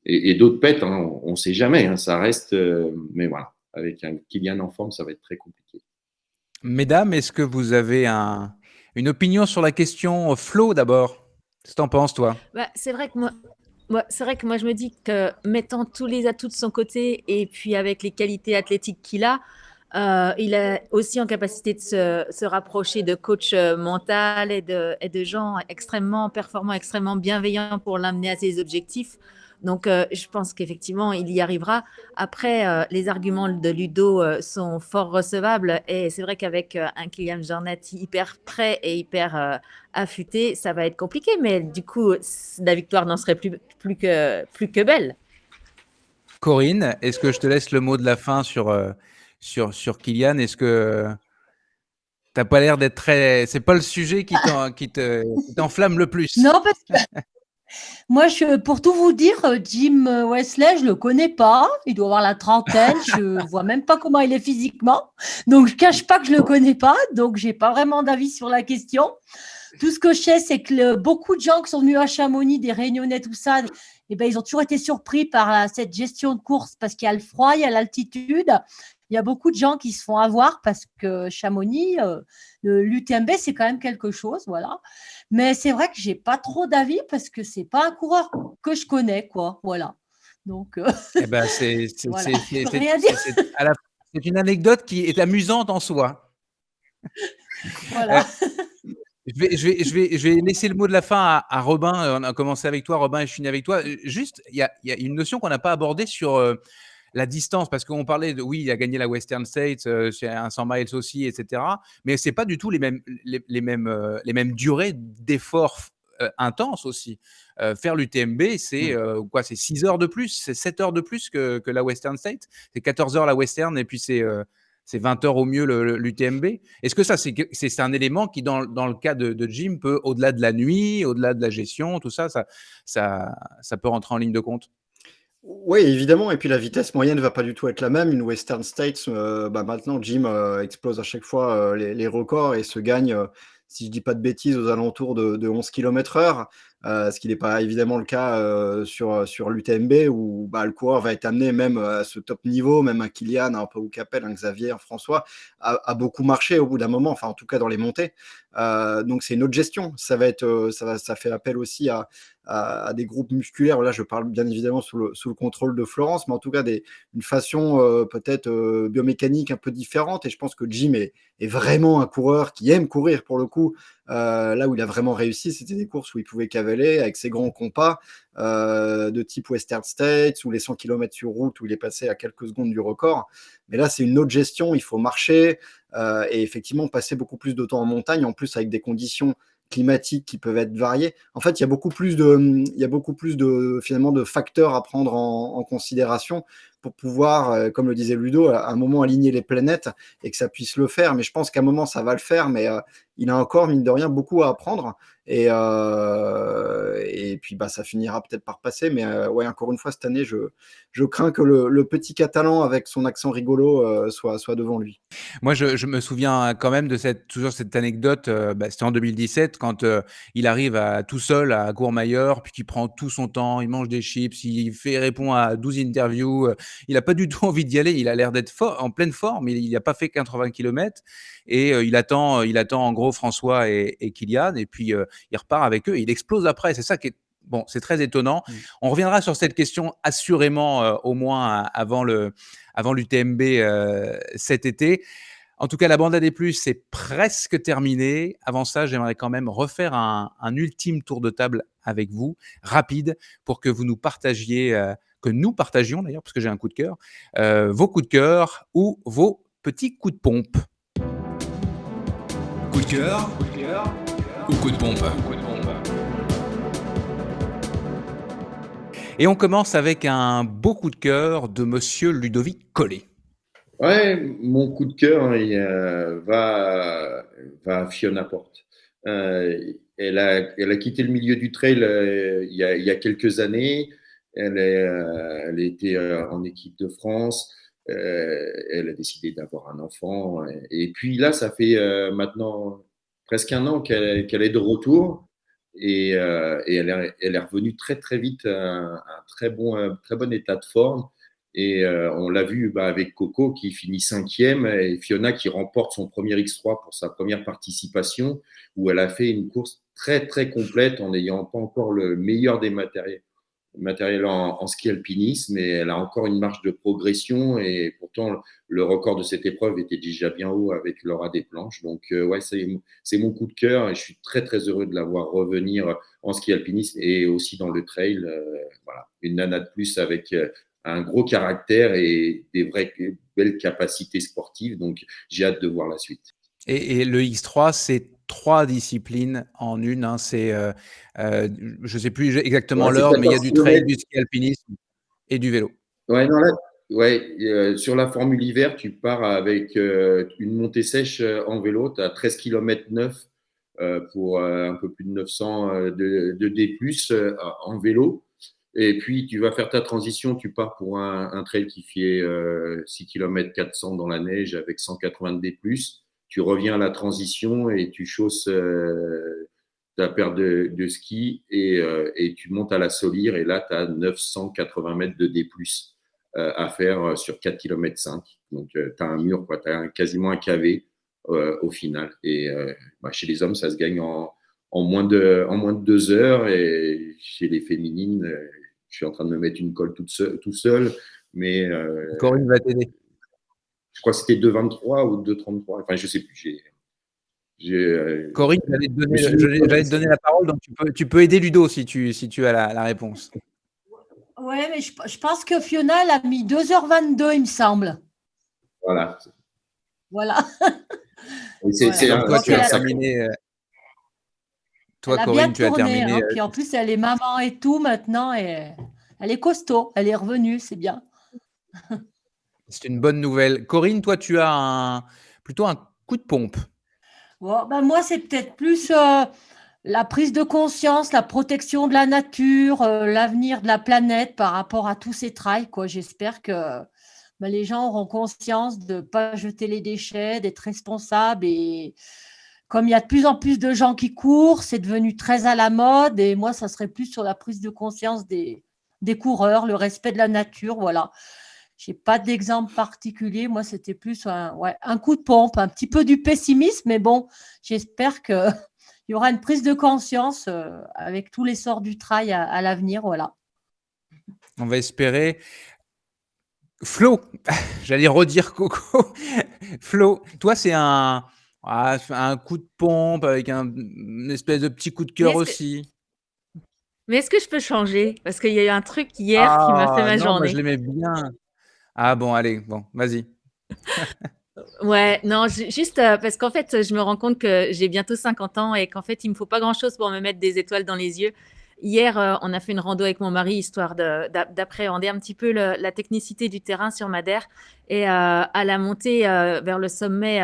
et d'autres pètent. Hein, on ne sait jamais. Hein, ça reste. Mais voilà, avec un Kylian en forme, ça va être très compliqué. Mesdames, est-ce que vous avez une opinion sur la question Flo d'abord? Qu'est-ce que t'en penses, toi? C'est vrai que moi, je me dis que mettant tous les atouts de son côté et puis avec les qualités athlétiques qu'il a, il est aussi en capacité de se rapprocher de coachs mental et de gens extrêmement performants, extrêmement bienveillants pour l'amener à ses objectifs. Donc, je pense qu'effectivement, il y arrivera. Après, les arguments de Ludo sont fort recevables et c'est vrai qu'avec un Kylian Jornet hyper prêt et hyper affûté, ça va être compliqué. Mais du coup, la victoire n'en serait plus que belle. Corinne, est-ce que je te laisse le mot de la fin sur Kylian? Est-ce que t'as pas l'air d'être très... C'est pas le sujet qui t'enflamme le plus? Non, parce que moi, pour tout vous dire, Jim Wesley, je le connais pas. Il doit avoir la trentaine. Je vois même pas comment il est physiquement. Donc, je cache pas que je le connais pas. Donc, j'ai pas vraiment d'avis sur la question. Tout ce que je sais, c'est que beaucoup de gens qui sont venus à Chamonix, des Réunionnais, tout ça, ils ont toujours été surpris par cette gestion de course parce qu'il y a le froid, il y a l'altitude. Il y a beaucoup de gens qui se font avoir parce que Chamonix, l'UTMB, c'est quand même quelque chose, voilà. Mais c'est vrai que j'ai pas trop d'avis parce que c'est pas un coureur que je connais, quoi, voilà. Donc, c'est rien dire. C'est une anecdote qui est amusante en soi. Voilà. Je vais laisser le mot de la fin à Robin. On a commencé avec toi, Robin, et je finis avec toi. Juste, il y a une notion qu'on n'a pas abordée sur la distance, parce qu'on parlait de, oui, il a gagné la Western States, c'est un 100 miles aussi, etc. Mais c'est pas du tout les mêmes durées d'efforts intenses aussi. Faire l'UTMB, c'est quoi? C'est 6 heures de plus, c'est 7 heures de plus que la Western States. C'est 14 heures la Western, et puis c'est 20 heures au mieux l'UTMB. Est-ce que ça, c'est un élément qui, dans le cas de Jim, peut, au-delà de la nuit, au-delà de la gestion, tout ça peut rentrer en ligne de compte? Oui, évidemment. Et puis la vitesse moyenne ne va pas du tout être la même. Une Western States, maintenant, Jim explose à chaque fois les records et se gagne, si je ne dis pas de bêtises, aux alentours de 11 km/h. Ce qui n'est pas évidemment le cas sur l'UTMB où le coureur va être amené même à ce top niveau, même un Kylian, un Pau Capel, un Xavier, un François, a beaucoup marché au bout d'un moment, enfin en tout cas dans les montées. Donc c'est une autre gestion. Ça fait appel aussi à des groupes musculaires. Là, je parle bien évidemment sous le contrôle de Florence, mais en tout cas une façon peut-être biomécanique un peu différente. Et je pense que Jim est vraiment un coureur qui aime courir pour le coup. Là où il a vraiment réussi, c'était des courses où il pouvait cavaler avec ses grands compas de type Western States ou les 100 km sur route où il est passé à quelques secondes du record. Mais là, c'est une autre gestion. Il faut marcher et effectivement passer beaucoup plus de temps en montagne, en plus avec des conditions climatiques qui peuvent être variées. En fait, il y a beaucoup plus de finalement de facteurs à prendre en considération pour pouvoir, comme le disait Ludo, à un moment aligner les planètes et que ça puisse le faire. Mais je pense qu'à un moment, ça va le faire, mais il a encore, mine de rien, beaucoup à apprendre. Et puis, ça finira peut-être par passer. Mais ouais, encore une fois, cette année, je crains que le petit Catalan, avec son accent rigolo, soit devant lui. Moi, je me souviens quand même de toujours cette anecdote. C'était en 2017 quand il arrive tout seul à Courmayeur, puis qu'il prend tout son temps, il mange des chips, il répond à 12 interviews. Il n'a pas du tout envie d'y aller. Il a l'air d'être en pleine forme. Il n'a pas fait 80 km et il attend en gros François et Kylian. Et puis, il repart avec eux. Et il explose après. C'est ça qui est... Bon, c'est très étonnant. On reviendra sur cette question assurément au moins avant l'UTMB cet été. En tout cas, la bande AD+, c'est presque terminé. Avant ça, j'aimerais quand même refaire un ultime tour de table avec vous, rapide, pour que vous nous partagiez, que nous partagions d'ailleurs, parce que j'ai un coup de cœur, vos coups de cœur ou vos petits coups de pompe. Coup de cœur, ou coup de pompe? Et on commence avec un beau coup de cœur de monsieur Ludovic Collet. Ouais, mon coup de cœur va à Fiona Porte. Elle a quitté le milieu du trail il y a quelques années. Elle était en équipe de France. Elle a décidé d'avoir un enfant. Et puis là, ça fait maintenant presque un an qu'elle est de retour. Et elle est revenue très très vite à un très bon état de forme. Et on l'a vu avec Coco qui finit 5e et Fiona qui remporte son premier X3 pour sa première participation, où elle a fait une course très très complète en n'ayant pas encore le meilleur des matériel en ski alpinisme, mais elle a encore une marge de progression et pourtant le record de cette épreuve était déjà bien haut avec Laura Desplanches. Donc ouais, c'est mon coup de cœur et je suis très très heureux de la voir revenir en ski alpinisme et aussi dans le trail. Voilà, une nana de plus avec un gros caractère et des vraies belles capacités sportives. Donc j'ai hâte de voir la suite. Et le X3, c'est 3 disciplines en une. Hein. C'est, je ne sais plus exactement Ouais, c'est l'ordre, mais il y a 14 du trail, km. du ski alpinisme et du vélo. Ouais, non, là, ouais, sur la formule hiver, tu pars avec une montée sèche en vélo. Tu as 13 km 9 pour un peu plus de 900 de D+, en vélo. Et puis, tu vas faire ta transition. Tu pars pour un trail qui fait 6 km 400 dans la neige avec 180 de D+. Tu reviens à la transition et tu chausses ta paire de ski et tu montes à la Solire. Et là, tu as 980 mètres de D+. À faire sur 4 km 5. Donc, tu as un mur, tu as quasiment un KV au final. Et chez les hommes, ça se gagne en moins de 2 heures. Et chez les féminines, je suis en train de me mettre une colle tout seul. Mais Corinne va t'aider. je crois que c'était 2,23 ou 2,33. Enfin, je ne sais plus. Corinne, j'allais te donner la parole, donc tu peux aider Ludo si tu as la réponse. Oui, mais je pense que Fiona, elle a mis 2h22, il me semble. Voilà. Voilà. Toi, tu as terminé. Toi, Corinne, tu as terminé. Puis en plus, elle est maman et tout maintenant. Et elle est costaud. Elle est revenue, c'est bien. C'est une bonne nouvelle. Corinne, toi, tu as plutôt un coup de pompe. Bon, moi, c'est peut-être plus la prise de conscience, la protection de la nature, l'avenir de la planète par rapport à tous ces trails, quoi. J'espère que les gens auront conscience de ne pas jeter les déchets, d'être responsables. Et comme il y a de plus en plus de gens qui courent, c'est devenu très à la mode. Et moi, ça serait plus sur la prise de conscience des coureurs, le respect de la nature, voilà. Je n'ai pas d'exemple particulier. Moi, c'était plus un coup de pompe, un petit peu du pessimisme. Mais bon, j'espère qu'il y aura une prise de conscience avec tout l'essor du trail à l'avenir. Voilà. On va espérer. Flo, j'allais redire Coco. Flo, toi, c'est un coup de pompe avec une espèce de petit coup de cœur aussi. Mais est-ce que je peux changer? Parce qu'il y a eu un truc hier qui m'a fait ma non, journée. moi, je l'aimais bien. Ah bon, allez, bon, vas-y. Ouais, non, juste parce qu'en fait, je me rends compte que j'ai bientôt 50 ans et qu'en fait, il me faut pas grand-chose pour me mettre des étoiles dans les yeux. Hier, on a fait une rando avec mon mari, histoire d'appréhender un petit peu la technicité du terrain sur Madère. Et à la montée vers le sommet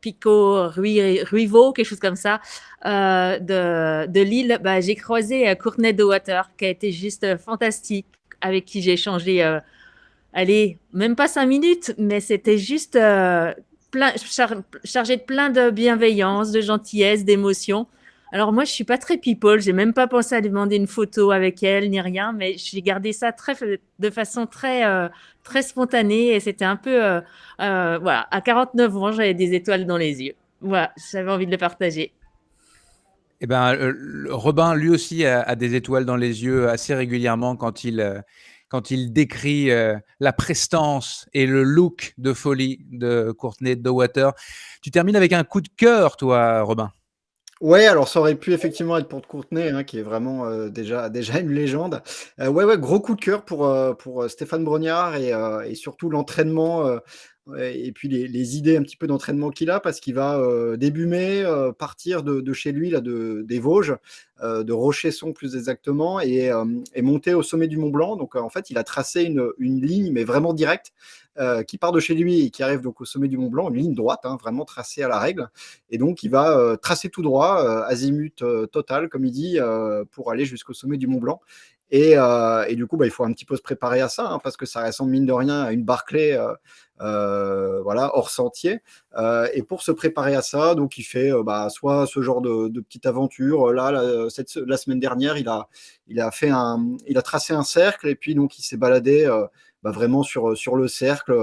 Pico Ruivo, quelque chose comme ça, de l'île, j'ai croisé Courtney Dauwalter, qui a été juste fantastique, avec qui j'ai échangé... allez, même pas 5 minutes, mais c'était juste chargé de plein de bienveillance, de gentillesse, d'émotion. Alors moi, je suis pas très people, j'ai même pas pensé à lui demander une photo avec elle, ni rien, mais j'ai gardé ça de façon très spontanée et c'était un peu, voilà, à 49 ans, j'avais des étoiles dans les yeux. Voilà, j'avais envie de le partager. Eh ben, Robin, lui aussi, a des étoiles dans les yeux assez régulièrement quand il décrit la prestance et le look de folie de Courtney Dauwalter. Tu termines avec un coup de cœur, toi, Robin. Ouais, alors ça aurait pu effectivement être pour Courtney, hein, qui est vraiment déjà une légende. Ouais, gros coup de cœur pour Stéphane Brognard et surtout l'entraînement et puis les idées un petit peu d'entraînement qu'il a, parce qu'il va début mai partir de chez lui, là, des Vosges, de Rochesson plus exactement, et monter au sommet du Mont Blanc. Donc en fait, il a tracé une ligne, mais vraiment directe, qui part de chez lui et qui arrive donc au sommet du Mont Blanc, une ligne droite, hein, vraiment tracée à la règle. Et donc il va tracer tout droit, azimut total, comme il dit, pour aller jusqu'au sommet du Mont Blanc. Et du coup, il faut un petit peu se préparer à ça, hein, parce que ça ressemble mine de rien à une Barclay, voilà, hors sentier. Et pour se préparer à ça, donc il fait soit ce genre de petite aventure. Là, la semaine dernière, il a tracé un cercle, et puis donc il s'est baladé vraiment sur le cercle.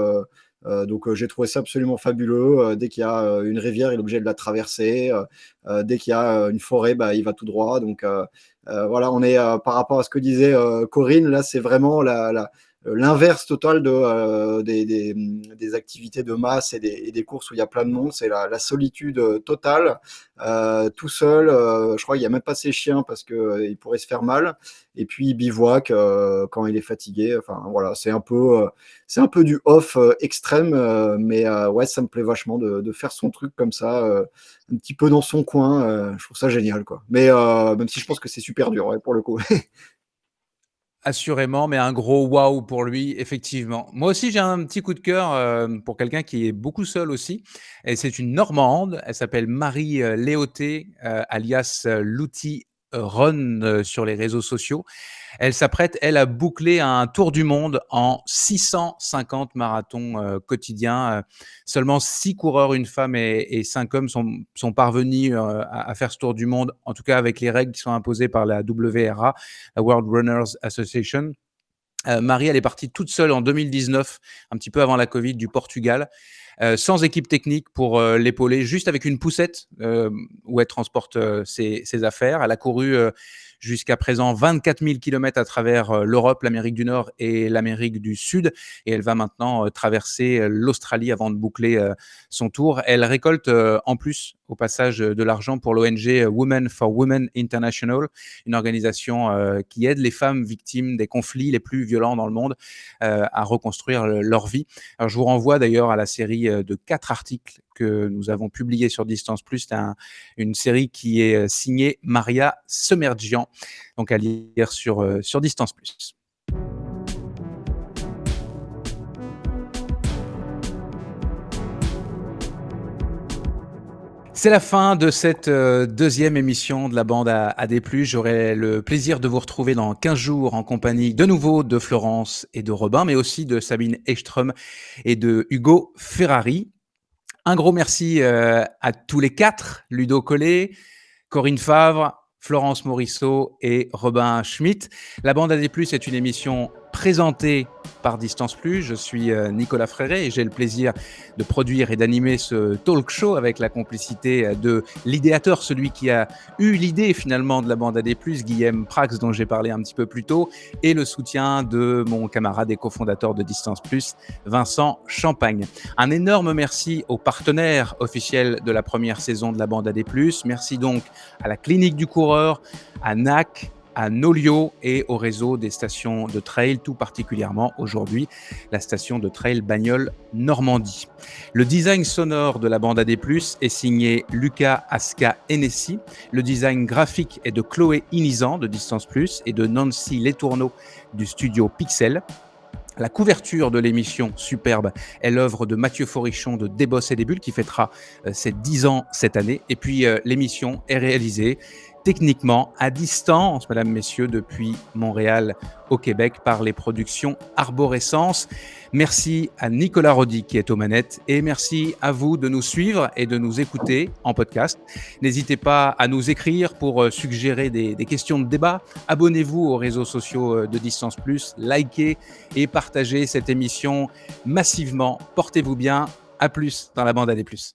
Donc j'ai trouvé ça absolument fabuleux. Dès qu'il y a une rivière, il est obligé de la traverser. Dès qu'il y a une forêt, il va tout droit. Donc voilà, on est par rapport à ce que disait Corinne, là c'est vraiment l'inverse total des activités de masse et des courses où il y a plein de monde. C'est la solitude totale, tout seul. Je crois qu'il n'y a même pas ses chiens parce qu'il pourrait se faire mal. Et puis il bivouac quand il est fatigué. Enfin voilà, c'est un peu du off extrême, mais ouais, ça me plaît vachement de faire son truc comme ça, un petit peu dans son coin. Je trouve ça génial, quoi. Mais même si je pense que c'est super dur, ouais, pour le coup. Assurément, mais un gros waouh pour lui, effectivement. Moi aussi, j'ai un petit coup de cœur pour quelqu'un qui est beaucoup seul aussi. Et c'est une Normande. Elle s'appelle Marie Léoté, alias Louti Run sur les réseaux sociaux. Elle s'apprête, elle, à boucler un tour du monde en 650 marathons quotidiens. Seulement 6 coureurs, une femme et 5 hommes sont parvenus à faire ce tour du monde, en tout cas avec les règles qui sont imposées par la WRA, la World Runners Association. Marie, elle est partie toute seule en 2019, un petit peu avant la Covid, du Portugal, sans équipe technique pour l'épauler, juste avec une poussette où elle transporte ses affaires. Elle a couru jusqu'à présent 24 000 km à travers l'Europe, l'Amérique du Nord et l'Amérique du Sud. Et elle va maintenant traverser l'Australie avant de boucler son tour. Elle récolte en plus, au passage, de l'argent pour l'ONG Women for Women International, une organisation qui aide les femmes victimes des conflits les plus violents dans le monde à reconstruire leur vie. Alors, je vous renvoie d'ailleurs à la série de 4 articles que nous avons publiés sur Distance Plus. C'est une série qui est signée Maria Semerjian, donc à lire sur Distance Plus. C'est la fin de cette deuxième émission de la bande à des plus. J'aurai le plaisir de vous retrouver dans 15 jours en compagnie de nouveau de Florence et de Robin, mais aussi de Sabine Ekström et de Hugo Ferrari. Un gros merci à tous les 4, Ludo Collet, Corinne Favre, Florence Morisseau et Robin Schmitt. La bande à des plus est une émission présentée par Distance Plus. Je suis Nicolas Fréré et j'ai le plaisir de produire et d'animer ce talk show avec la complicité de l'idéateur, celui qui a eu l'idée finalement de la bande à des plus, Guillaume Prax, dont j'ai parlé un petit peu plus tôt, et le soutien de mon camarade et cofondateur de Distance Plus, Vincent Champagne. Un énorme merci aux partenaires officiels de la première saison de la bande à des plus. Merci donc à la Clinique du Coureur, à NAC, à Nolio et au réseau des stations de trail, tout particulièrement aujourd'hui la station de trail Bagnoles Normandie. Le design sonore de la bande à des plus est signé Lucas Aska Hennessy. Le design graphique est de Chloé Inizan de Distance Plus et de Nancy Letourneau du studio Pixel. La couverture de l'émission superbe est l'œuvre de Mathieu Forichon de Desbosses et des Bulles qui fêtera ses 10 ans cette année. Et puis l'émission est réalisée techniquement à distance, mesdames, messieurs, depuis Montréal au Québec par les productions Arborescence. Merci à Nicolas Rodi qui est aux manettes et merci à vous de nous suivre et de nous écouter en podcast. N'hésitez pas à nous écrire pour suggérer des questions de débat. Abonnez-vous aux réseaux sociaux de Distance Plus, likez et partagez cette émission massivement. Portez-vous bien. À plus dans la bande à des plus.